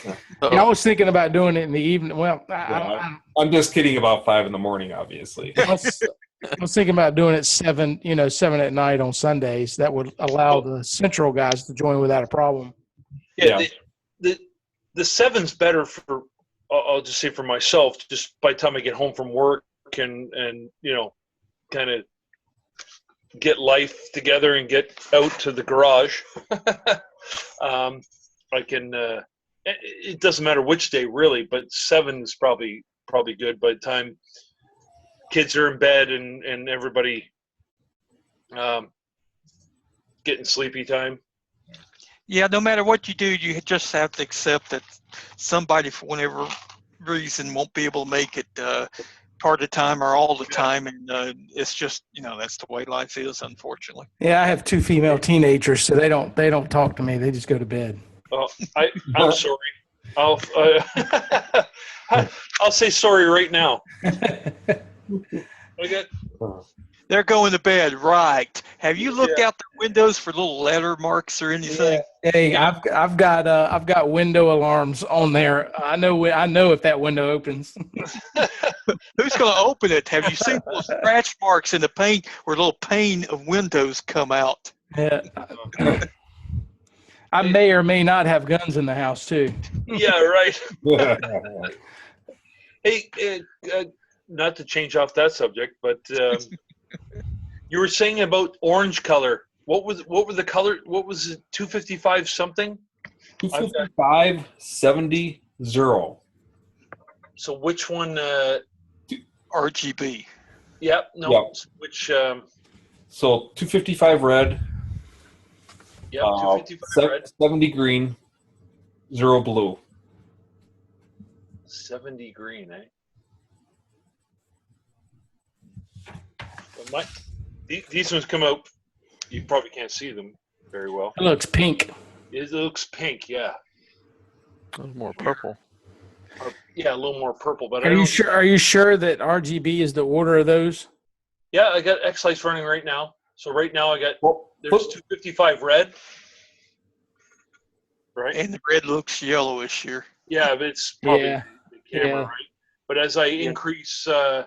Yeah, I was thinking about doing it in the evening. Well, I'm just kidding about 5 in the morning, obviously. I was thinking about doing it 7 at night on Sundays. That would allow the Central guys to join without a problem. Yeah. The 7's better for. I'll just say for myself. Just by the time I get home from work and kind of get life together and get out to the garage. I can. It doesn't matter which day really, but 7 is probably good by the time kids are in bed and everybody getting sleepy time. Yeah, no matter what you do, you just have to accept that somebody, for whatever reason, won't be able to make it part of the time or all the time, and it's just that's the way life is, unfortunately. Yeah, I have 2 female teenagers, so they don't talk to me. They just go to bed. I'm sorry. I'll say sorry right now. They're going to bed, right? Have you looked out the windows for little letter marks or anything? Yeah. Hey, I've got window alarms on there. I know if that window opens. Who's going to open it? Have you seen those scratch marks in the paint where little pane of windows come out? Yeah. I may or may not have guns in the house too. Yeah, right. Hey, not to change off that subject, but you were saying about orange color. What were the color? What was it? 255 something? 255 70 0. So which one? RGB. Yep. No. Yep. Which? So 255 red. Yep. 255 red. 70 green. 0 blue. 70 green, eh? These ones come out. You probably can't see them very well. It looks pink. It looks pink, yeah. More purple. Yeah, a little more purple. But Are you sure? Are you sure that RGB is the order of those? Yeah, I got X-Lights running right now. So right now I got there's Flip- 255 red. Right. And the red looks yellowish here. Yeah, but it's probably Yeah. the camera, Yeah. right? But as I increase, I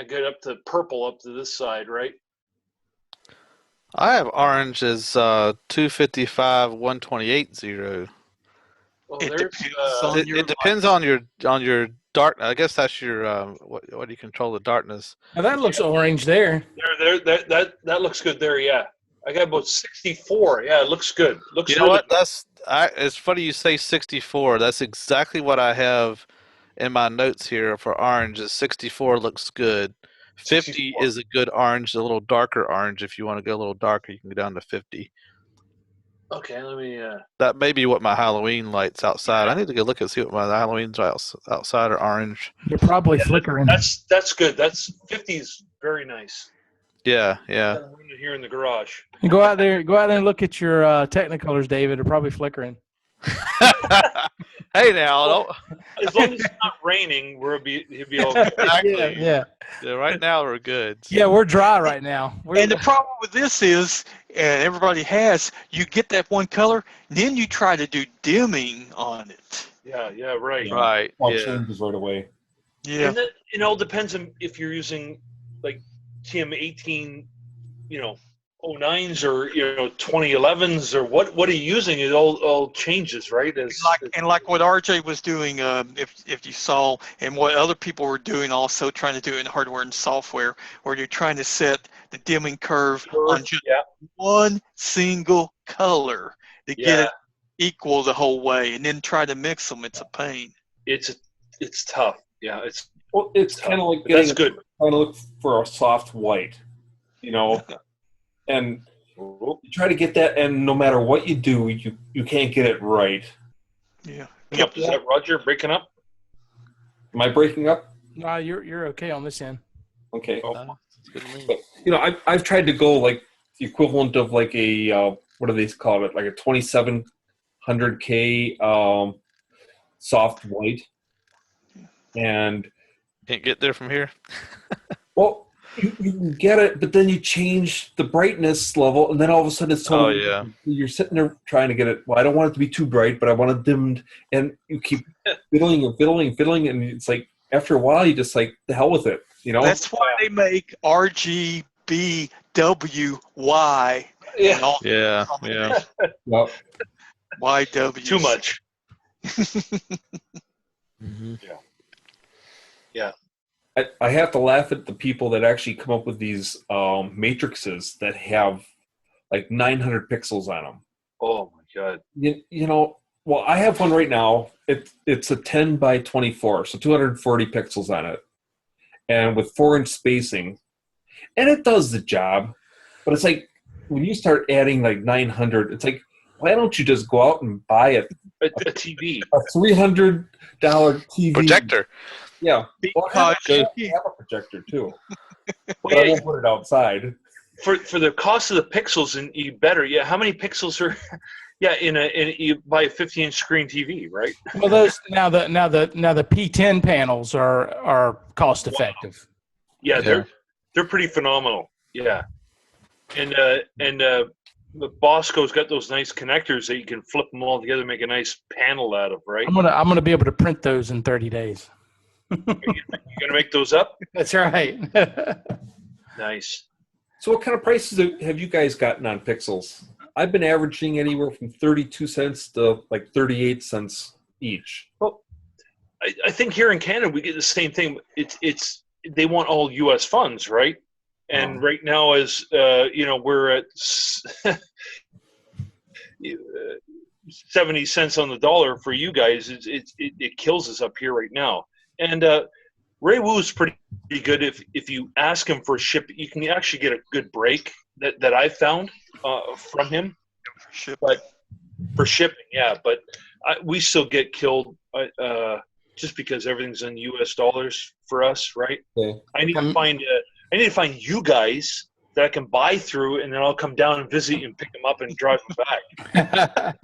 get up to purple up to this side, right? I have orange as 255 128 0. Well, It there's depends on It depends on your dark. I guess that's your what do you control the darkness? Now that looks orange there. that looks good there. Yeah, I got about 64. Yeah, it looks good. Looks You know really what? It's funny you say 64. That's exactly what I have in my notes here for orange. Is 64 looks good. 50 64. is a good orange, a little darker orange. If you want to go a little darker, you can go down to 50. Okay, let me. That may be what my Halloween lights outside. I need to go look and see what my Halloween's outside are orange. They're probably flickering. That's good. That's 50 is very nice. Yeah. I'm here in the garage. Go out there and look at your Technicolors, David. They're probably flickering. Hey now, don't. As long as it's not raining, he'll be okay. Exactly. Yeah. Yeah, right now we're good. Yeah, we're dry right now. And the problem with this is, and everybody has, you get that one color, then you try to do dimming on it. Yeah, right. Right. All Yeah. changes right away. Yeah. And then it all depends on if you're using like TM18, 09s or 2011s or what are you using? It all changes, right? Like what RJ was doing, if you saw, and what other people were doing, also trying to do in hardware and software, where you're trying to set the dimming curve on just one single color to get it equal the whole way, and then try to mix them. It's a pain. It's tough. Yeah, it's kind of like that's good. Trying to look for a soft white, and you try to get that, and no matter what you do, you can't get it right. Yeah. Yep. Is that Roger breaking up? Am I breaking up? No, you're okay on this end. Okay. That's good to me. But, I've tried to go like the equivalent of like a what do they call it? Like a 2700K soft white, and Can't get there from here. well, you can get it, but then you change the brightness level, and then all of a sudden it's totally different. You're sitting there trying to get it. Well, I don't want it to be too bright, but I want it dimmed, and you keep fiddling, and it's like after a while you just like the hell with it. That's why they make RGBWY. Yeah. And all Yeah. Well, YW. Too much. Mm-hmm. Yeah. I have to laugh at the people that actually come up with these matrices that have like 900 pixels on them. Oh my God. Well, I have one right now. It's a 10 by 24, so 240 pixels on it, and with 4-inch spacing, and it does the job. But it's like when you start adding like 900, it's like, why don't you just go out and buy a TV? a $300 TV Projector. Yeah, well, I have a projector too, but I won't put it outside. For the cost of the pixels, and you better. Yeah, how many pixels are? Yeah, you buy a 50-inch screen TV, right? Well, those now the P10 panels are cost effective. Yeah, they're pretty phenomenal. Yeah, and the Bosco's got those nice connectors that you can flip them all together, and make a nice panel out of, right? I'm gonna be able to print those in 30 days. You gonna make those up? That's right. Nice. So what kind of prices have you guys gotten on pixels? I've been averaging anywhere from 32 cents to like 38 cents each. Well, I think here in Canada we get the same thing. It's they want all U.S. funds, right? And right now, as we're at 70 cents on the dollar for you guys. It kills us up here right now. And Ray Wu's pretty good. If you ask him for a ship, you can actually get a good break that I found from him. But for shipping, yeah. But we still get killed just because everything's in U.S. dollars for us, right? Okay. I need to find you guys that I can buy through, and then I'll come down and visit you and pick them up and drive them back.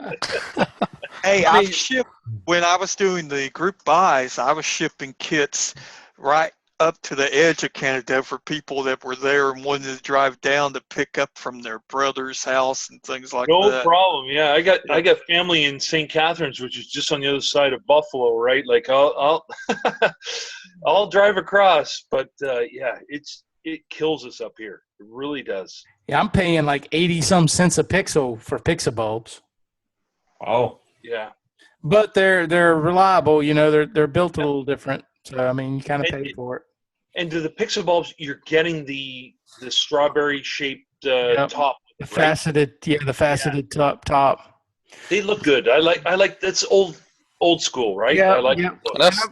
Hey, I I've mean, shipped when I was doing the group buys. I was shipping kits right up to the edge of Canada for people that were there and wanted to drive down to pick up from their brother's house and things like no that. problem. Yeah, I Yeah. got family in St. Catharines, which is just on the other side of Buffalo, right? Like I'll I'll drive across, but yeah, it kills us up here. It really does. Yeah, I'm paying like 80 some cents a pixel for pixel bulbs. Oh, Yeah, But they're reliable, you know, they're built a little different. So I mean you kind of and, pay for it. and to the pixel bulbs, you're getting the strawberry shaped Yep. top, The right? faceted, yeah, the faceted top. They look good. I like that's old school, right? I Yeah, like yeah. it. And that's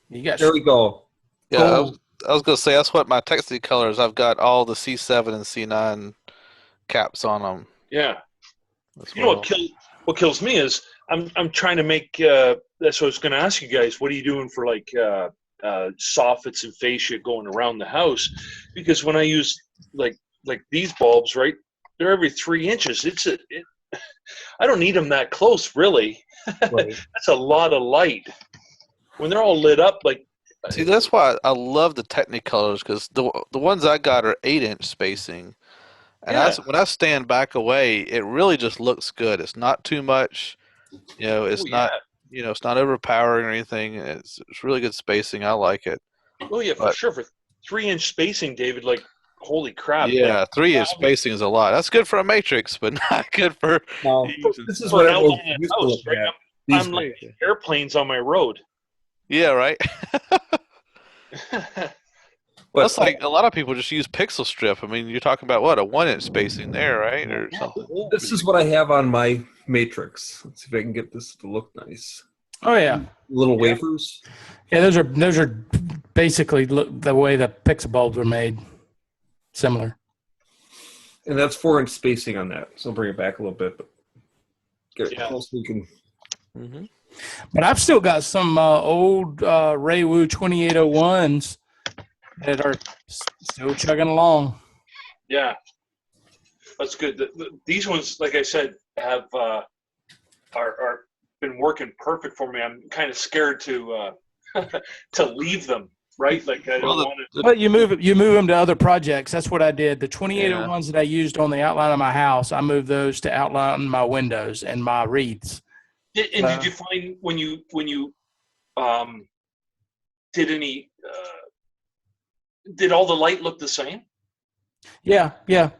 You got there we go. yeah. gold. I was gonna say that's what my Texas colors. I've got all the C7 and C9 caps on them Yeah. as You know well. what kills me is I'm trying to make that's what I was going to ask you guys. What are you doing for like soffits and fascia going around the house? Because when I use like these bulbs, right, they're every 3 inches. I don't need them that close, really. Right. That's a lot of light. When they're all lit up, like See, that's why I love the Technicolors because the ones I got are 8-inch spacing, and yeah, when I stand back away, it really just looks good. It's not too much, oh yeah, it's not overpowering or anything. It's really good spacing. I like it. oh yeah, for But sure. For 3 inch spacing, David, like holy crap, like yeah, 3-inch spacing is a lot. That's good for a matrix, but not good for Now, using this is for what an everyone outline used to house, look right? at these I'm like days. airplanes on my road. Yeah, right. But That's like a lot of people just use pixel strip. I mean, you're talking about what, a 1-inch spacing there, right, or something. this is what I have on my matrix. Let's see if I can get this to look nice. Oh yeah. Little Yeah. wafers. Yeah, those are basically the way the pixel bulbs are made. Similar. And that's 4-inch spacing on that. So I'll bring it back a little bit, but get it Yeah. close so we can. Mm-hmm. But I've still got some old Raywu 2801s that are still chugging along. Yeah, that's good. These ones, like I said, have are been working perfect for me. I'm kind of scared to to leave them. Right, like I don't want to. But you move them to other projects. That's what I did. The 2801s Yeah. that I used on the outline of my house, I moved those to outline my windows and my reeds. And did you find when you did any did all the light look the same? Yeah, yeah.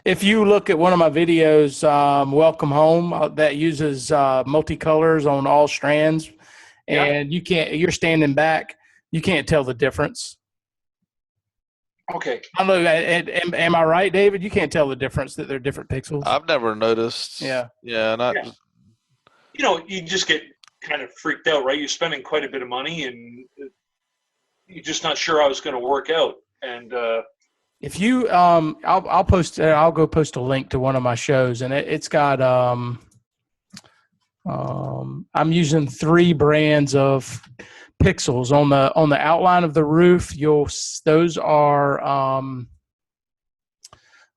If you look at one of my videos, Welcome Home, that uses multicolors on all strands, Yeah. and you're standing back, you can't tell the difference. Okay. I don't know, am I right, David? You can't tell the difference that they're different pixels. I've never noticed. Yeah. Yeah, not. Yeah. You know, you just get kind of freaked out, right? You're spending quite a bit of money, and you're just not sure how it's going to work out. And If you, I'll post. I'll go post a link to one of my shows, and it's got. I'm using 3 brands of pixels on the outline of the roof. Those are.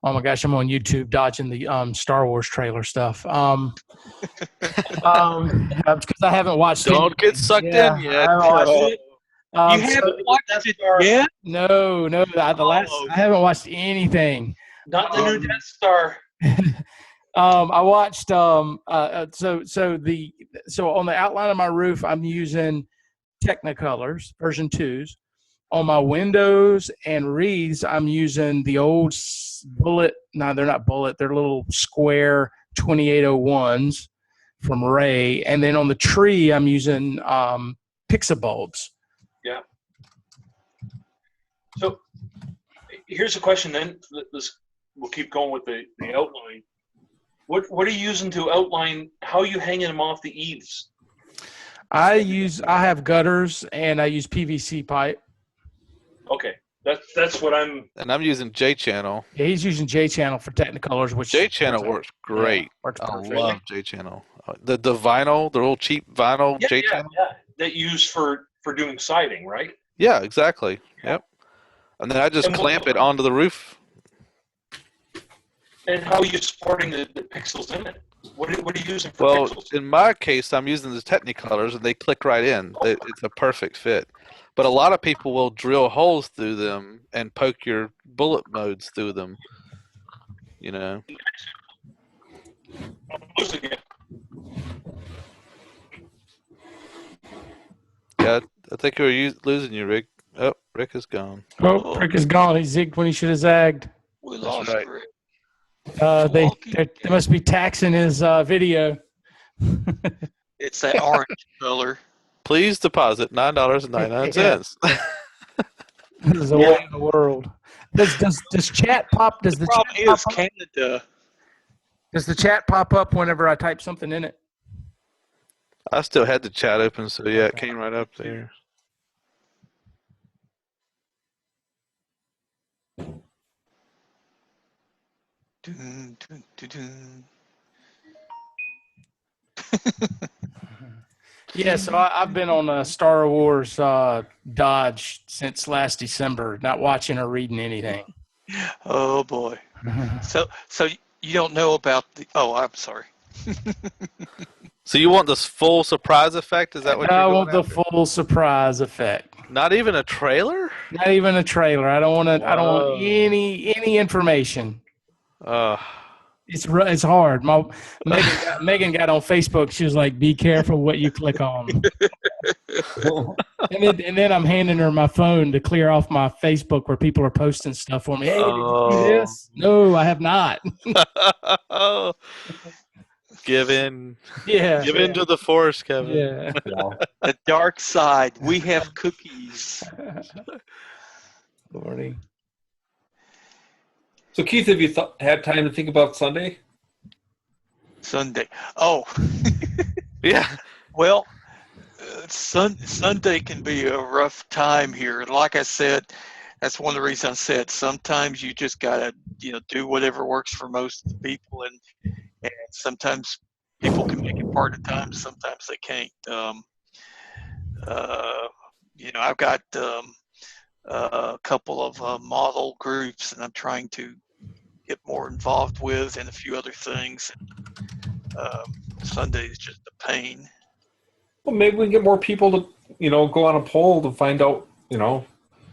Oh my gosh, I'm on YouTube dodging the Star Wars trailer stuff. Because I haven't watched. Don't get sucked in yet. I haven't watched it. You haven't watched it yet? No, I haven't watched anything. not the new Death Star. I watched so on the outline of my roof I'm using Technicolors version 2s. On my windows and reeds I'm using the old bullet. No, they're not bullet. They're little square 2801s from Ray. And then on the tree I'm using pixel bulbs. Yeah. So here's a question. Then we'll keep going with the outline. What are you using to outline? How are you hanging them off the eaves? I have gutters and I use PVC pipe. Okay, that's what I'm. And I'm using J channel. Yeah, he's using J channel for Technicolors, which J channel works great. Yeah, works I perfect. love J channel. The vinyl, the real cheap vinyl J channel. Yeah, that you use for doing siding, right? Yeah, exactly. Yeah. Yep. And then I just And clamp it onto the roof. And how are you supporting the pixels in it? What are you using for Well, pixels? in my case, I'm using the Technicolors, and they click right in. It's a perfect fit. But a lot of people will drill holes through them and poke your bullet modes through them. You know. Losing it. Yeah, I think we're losing you, Rick. Oh, Rick is gone. Oh, Rick is gone. He zigged when he should have zagged. We That's lost right. Rick. They must be taxing his video. It's that orange color. Please deposit $9.99. This is the way of the world. Does chat pop? Does The the problem chat pop is up? Canada. Does the chat pop up whenever I type something in it? I still had the chat open, so yeah, it came right up there. Dun, dun, dun, dun. Yeah, so I've been on a Star Wars dodge since last December, not watching or reading anything. Oh boy. So you don't know about the? Oh, I'm sorry. So you want this full surprise effect? Is that what I you're want going the after? full surprise effect. Not even a trailer? Not even a trailer. I don't want to. I don't want Whoa. any information. Uh, It's hard. Megan got on Facebook. She was like, "Be careful what you click on." And then I'm handing her my phone to clear off my Facebook where people are posting stuff for me. Hey, did you see this? No, I have not. give in. Yeah. Give in to the force, Kevin. Yeah. The dark side. We have cookies. Lordy. So, Keith, have you had time to think about Sunday? Sunday. Oh, Yeah. well, Sunday can be a rough time here. Like I said, that's one of the reasons I said sometimes you just gotta, do whatever works for most people, and sometimes people can make it part of time, sometimes they can't. I've got a couple of model groups, and I'm trying to get more involved with, and a few other things. Sunday is just a pain. Well, maybe we can get more people to, go on a poll to find out,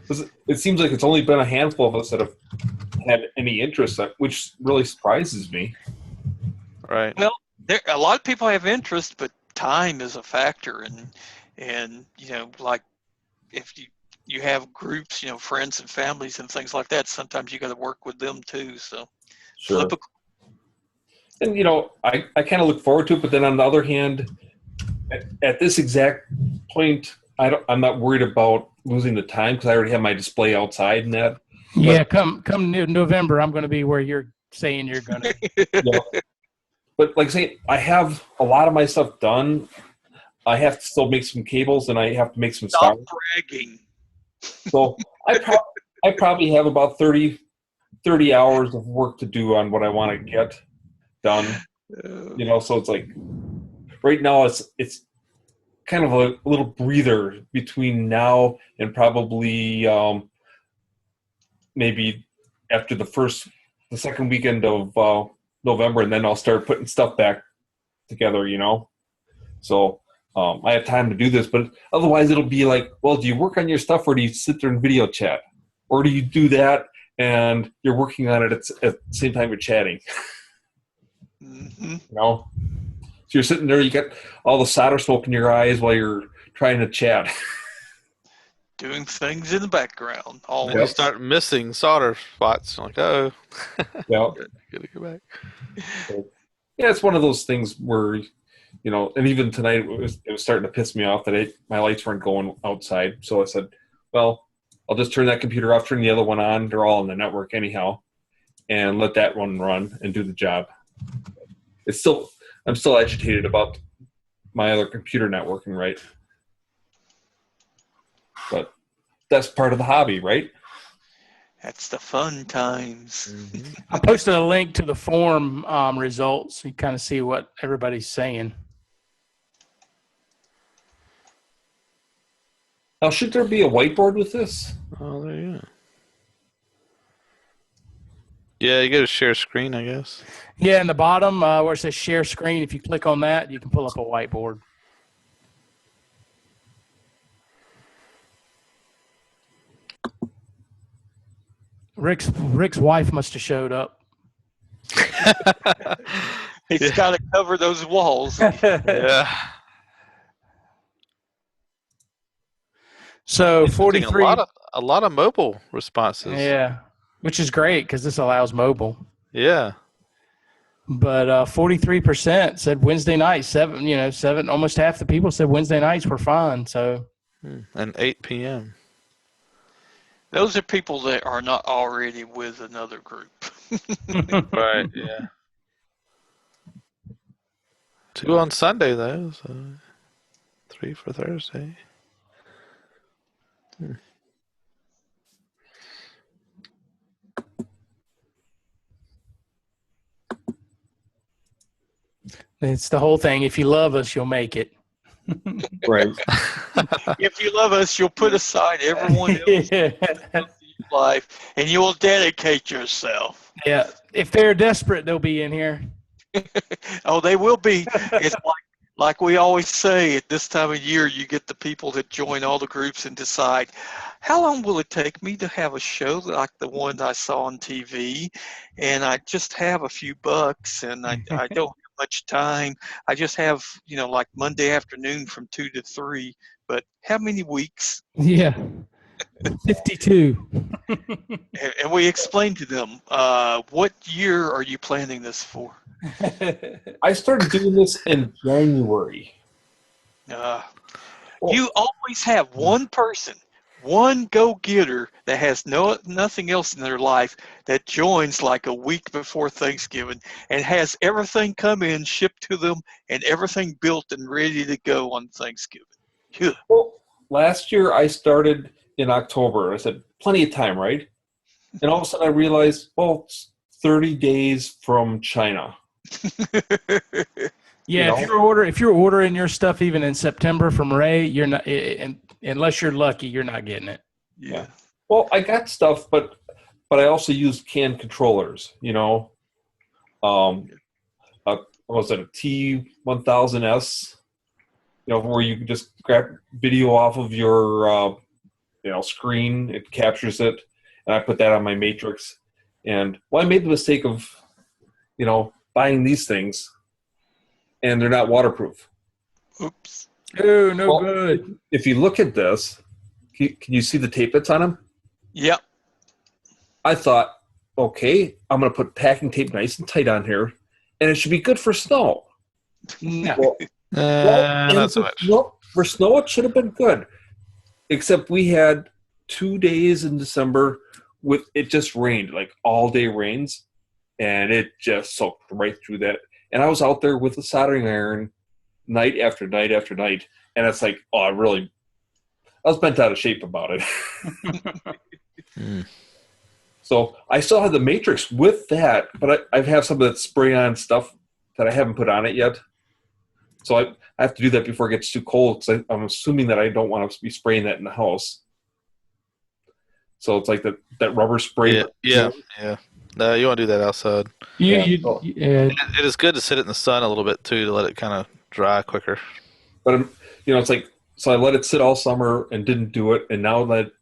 'cause it seems like it's only been a handful of us that have had any interest, which really surprises me. Right. Well, a lot of people have interest, but time is a factor, and like if you have groups, friends and families and things like that, sometimes you got to work with them too. So Sure. flip And, I kind of look forward to it, but then on the other hand, at this exact point, I'm not worried about losing the time because I already have my display outside and that. Yeah, come November, I'm going to be where you're saying you're going to. But like I say, I have a lot of my stuff done. I have to still make some cables and I have to make some Stop stars. bragging. So I probably have about 30 hours of work to do on what I want to get done. So it's like right now it's kind of a little breather between now and probably maybe after the second weekend of November, and then I'll start putting stuff back together, So I have time to do this, but otherwise it'll be like, well, do you work on your stuff or do you sit there and video chat? Or do you do that and you're working on it at the same time you're chatting? Mm-hmm. So you're sitting there, you got all the solder smoke in your eyes while you're trying to chat. Doing things in the background. Always. And you start missing solder spots. Like, oh. Yeah. Gotta go back. Yeah, it's one of those things where, and even tonight it was starting to piss me off that my lights weren't going outside. So I said, well, I'll just turn that computer off, turn the other one on. They're all on the network anyhow, and let that one run and do the job. I'm still agitated about my other computer not working right. But that's part of the hobby, right? That's the fun times. Mm-hmm. I posted a link to the forum results so you kind of see what everybody's saying. Now, should there be a whiteboard with this? Oh, there you go. Yeah, you go to share screen, I guess. Yeah, in the bottom where it says share screen, if you click on that, you can pull up a whiteboard. Rick's wife must have showed up. He's Yeah. got to cover those walls. Yeah. So Getting 43. a lot of mobile responses. Yeah, which is great because this allows mobile. Yeah. But 43% said Wednesday night. Seven. Almost half the people said Wednesday nights were fine. So And 8 p.m. Those are people that are not already with another group. Right. Yeah. 2 on Sunday though. So 3 for Thursday. it's the whole thing. If you love us, you'll make it. Right. If you love us, you'll put aside everyone else in your life, and you will dedicate yourself. Yeah. If they're desperate, they'll be in here. Oh, they will be. It's like we always say at this time of year, you get the people that join all the groups and decide, how long will it take me to have a show like the one I saw on TV? And I just have a few bucks, and I don't have much time. I just have, like Monday afternoon from 2 to 3. But how many weeks? Yeah. 52. And we explained to them, what year are you planning this for? I started doing this in January. You always have one person, one go-getter that has nothing else in their life that joins like a week before Thanksgiving and has everything come in, shipped to them, and everything built and ready to go on Thanksgiving. Yeah. Well, last year I started in October. I said, plenty of time, right? And all of a sudden I realized, well, it's 30 days from China. Yeah, if you're ordering your stuff even in September from Ray, you're not, unless you're lucky, you're not getting it. Yeah. Well, I got stuff, but I also used canned controllers. What was it, a T1000S? Where you can just grab video off of your screen, it captures it, and I put that on my Matrix. And I made the mistake of buying these things, and they're not waterproof. Oops. Oh, no good. If you look at this, can you see the tape that's on them? Yep. I thought, okay, I'm going to put packing tape nice and tight on here, and it should be good for snow. No. Not so much. For snow, it should have been good. Except we had 2 days in December it just rained, like all day rains, and it just soaked right through that. And I was out there with a soldering iron night after night after night, and it's like, I was bent out of shape about it. So I still have the Matrix with that, but I have some of that spray-on stuff that I haven't put on it yet. So I have to do that before it gets too cold, because I'm assuming that I don't want to be spraying that in the house. So it's like that rubber spray. Yeah. No, you want to do that outside. It It is good to sit it in the sun a little bit too, to let it kind of dry quicker. But it's like, so I let it sit all summer and didn't do it, and now that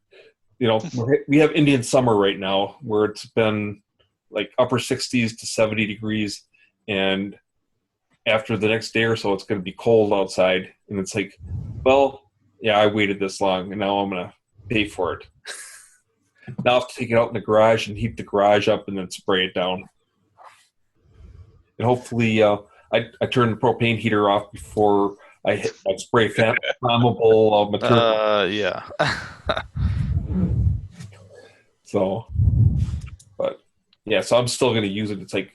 we have Indian summer right now, where it's been like upper 60s to 70 degrees, and after the next day or so, it's going to be cold outside, and it's like, well, yeah, I waited this long, and now I'm going to pay for it. Now I have to take it out in the garage and heat the garage up and then spray it down. And hopefully, I turn the propane heater off before I spray flammable material. Yeah. So, but yeah, so I'm still going to use it. It's like,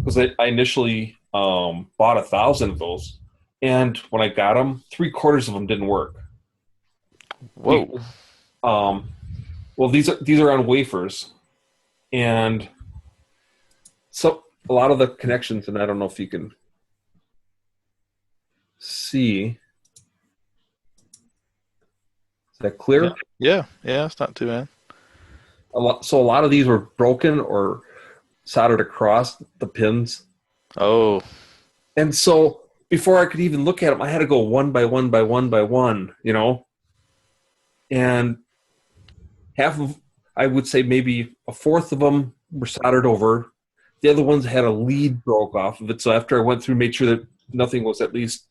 because I initially bought 1,000 of those, and when I got them, 3/4 of them didn't work. Whoa. Well, these are on wafers, and so a lot of the connections, and I don't know if you can see. Is that clear? Yeah, it's not too bad. A lot of these were broken or soldered across the pins. Oh, And so before I could even look at them, I had to go one by one by one by one, and half of, I would say maybe a fourth of them were soldered over. The other ones had a lead broke off of it. So after I went through, made sure that nothing was at least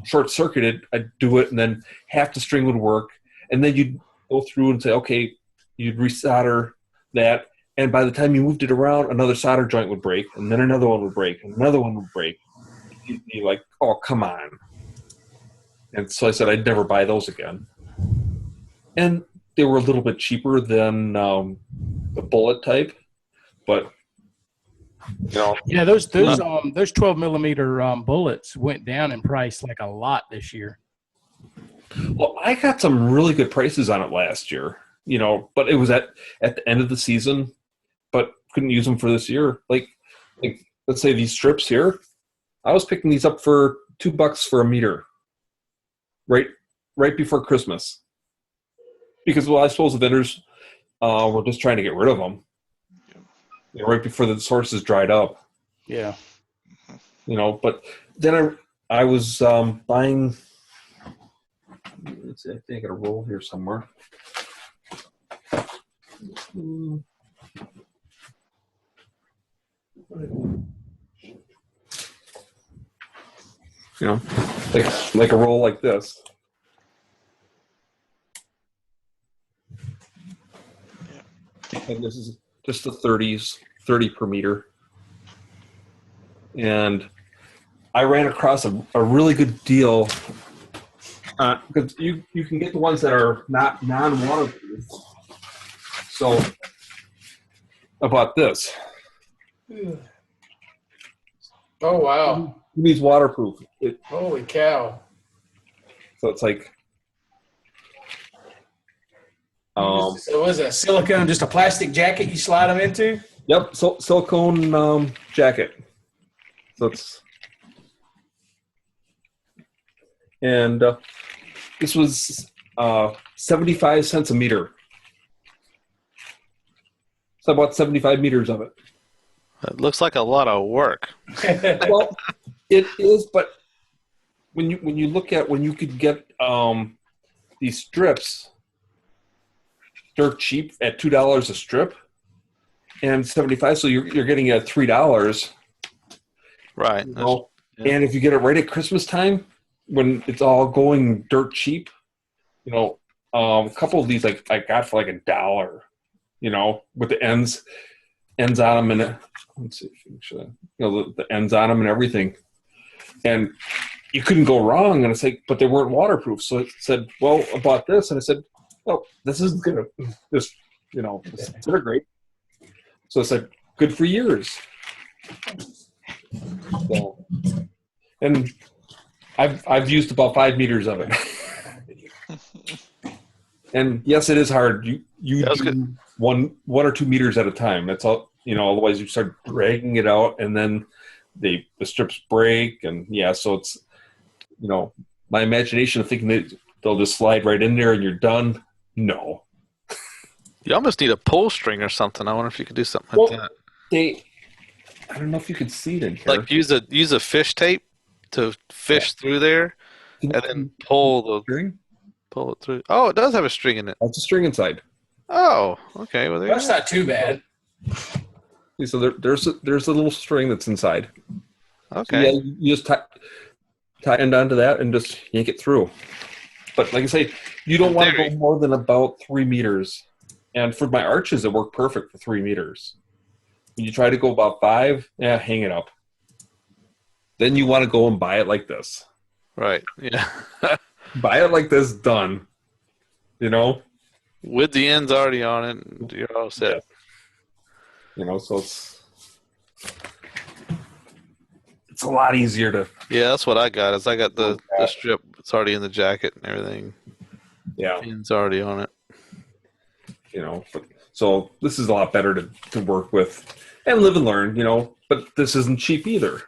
short-circuited, I'd do it, and then half the string would work. And then you'd go through and say, okay, you'd resolder that. And by the time you moved it around, another solder joint would break, and then another one would break, and another one would break. You'd be like, oh, come on. And so I said I'd never buy those again. And they were a little bit cheaper than the bullet type, but Yeah, those 12 millimeter bullets went down in price like a lot this year. Well, I got some really good prices on it last year, but it was at the end of the season, but couldn't use them for this year. Like let's say these strips here, I was picking these up for $2 for a meter, right before Christmas, because I suppose the vendors were just trying to get rid of them, right before the sources dried up. Yeah. But then I was buying. Let's see, I think I got a roll here somewhere. Like a roll like this. And this is just the 30 per meter. And I ran across a really good deal because you can get the ones that are not non-waterproof. So I bought this. Oh, wow. It means waterproof. Holy cow. So it's like So was it a silicone, just a plastic jacket you slide them into? Yep, silicone jacket. So it's and this was 75 cents a meter. So I bought 75 meters of it. that looks like a lot of work. Well, it is, but when you look at when you could get these strips dirt cheap at $2 a strip, and 75, so you're getting it at $3. Right. Yeah. And if you get it right at Christmas time, when it's all going dirt cheap, a couple of these I got for like $1, with the ends on them, and let's see, the ends on them and everything, and you couldn't go wrong. And it's like, but they weren't waterproof, so it said, well, I bought this, and I said, oh, this isn't gonna disintegrate. So I said, good for years. So, and I've used about 5 meters of it. And yes, it is hard. You do one or 2 meters at a time. That's all. Otherwise you start dragging it out, and then the strips break, and so it's my imagination of thinking that they'll just slide right in there and you're done. No. You almost need a pull string or something. I wonder if you could do something like that. I don't know if you could see it in here. Like use a fish tape to fish through there, and then pull it through. Oh, it does have a string in it. That's a string inside. Oh, okay. Well, That's not too bad. See, so there's a little string that's inside. Okay. So you just tie end onto that and just yank it through. But like I say, you don't want to go more than about 3 meters. And for my arches, it worked perfect for 3 meters. When you try to go about 5, hang it up. Then you want to go and buy it like this. Right. Yeah. Buy it like this, done. With the ends already on it, you're all set. So it's a lot easier to. Yeah, that's what I got. I got the strip. It's already in the jacket and everything. Yeah. Ends already on it. So this is a lot better to work with and live and learn, but this isn't cheap either.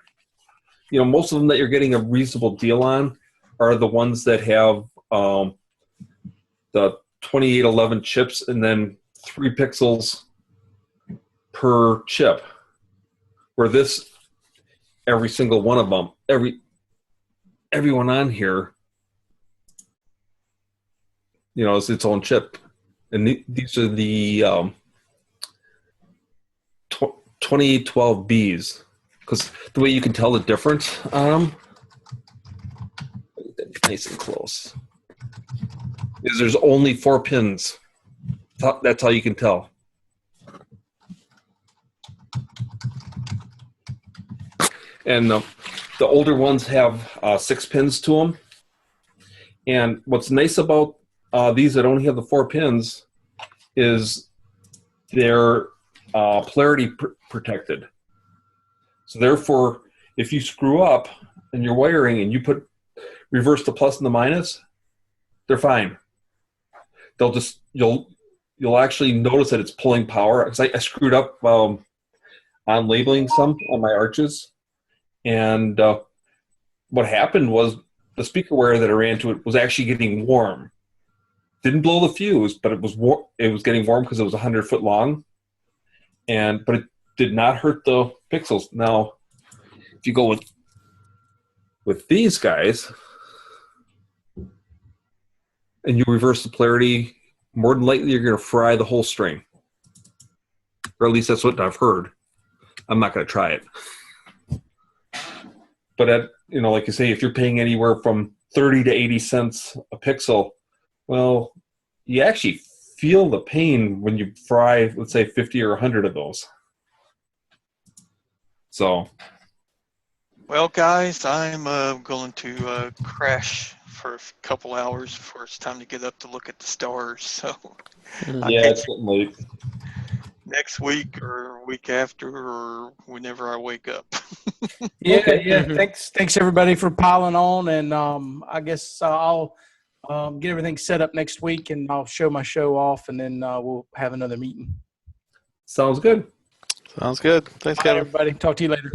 Most of them that you're getting a reasonable deal on are the ones that have the 2811 chips and then 3 pixels per chip. Where this, every single one of them, everyone on here, is its own chip. And these are the 2012Bs. Because the way you can tell the difference on them, nice and close, is there's only 4 pins. That's how you can tell. And the older ones have 6 pins to them. And what's nice about these that only have the 4 pins is they're polarity protected. So therefore, if you screw up in your wiring and you reverse the plus and the minus, they're fine. You'll actually notice that it's pulling power. Because I screwed up on labeling some on my arches. And what happened was the speaker wire that I ran to it was actually getting warm. Didn't blow the fuse, but it was getting warm because it was 100 foot long. But it did not hurt the pixels. Now, if you go with these guys and you reverse the polarity, more than likely you're going to fry the whole string. Or at least that's what I've heard. I'm not going to try it. But like you say, if you're paying anywhere from 30 to 80 cents a pixel, well, you actually feel the pain when you fry, let's say, 50 or 100 of those. So. Well, guys, I'm going to crash for a couple hours before it's time to get up to look at the stars. So. Yeah, it's getting late. Next week or week after or whenever I wake up. Yeah. Thanks everybody for piling on, and I guess I'll get everything set up next week, and I'll show my show off, and then we'll have another meeting. Sounds good. Sounds good. Thanks, Bye, Kevin. everybody. Talk to you later.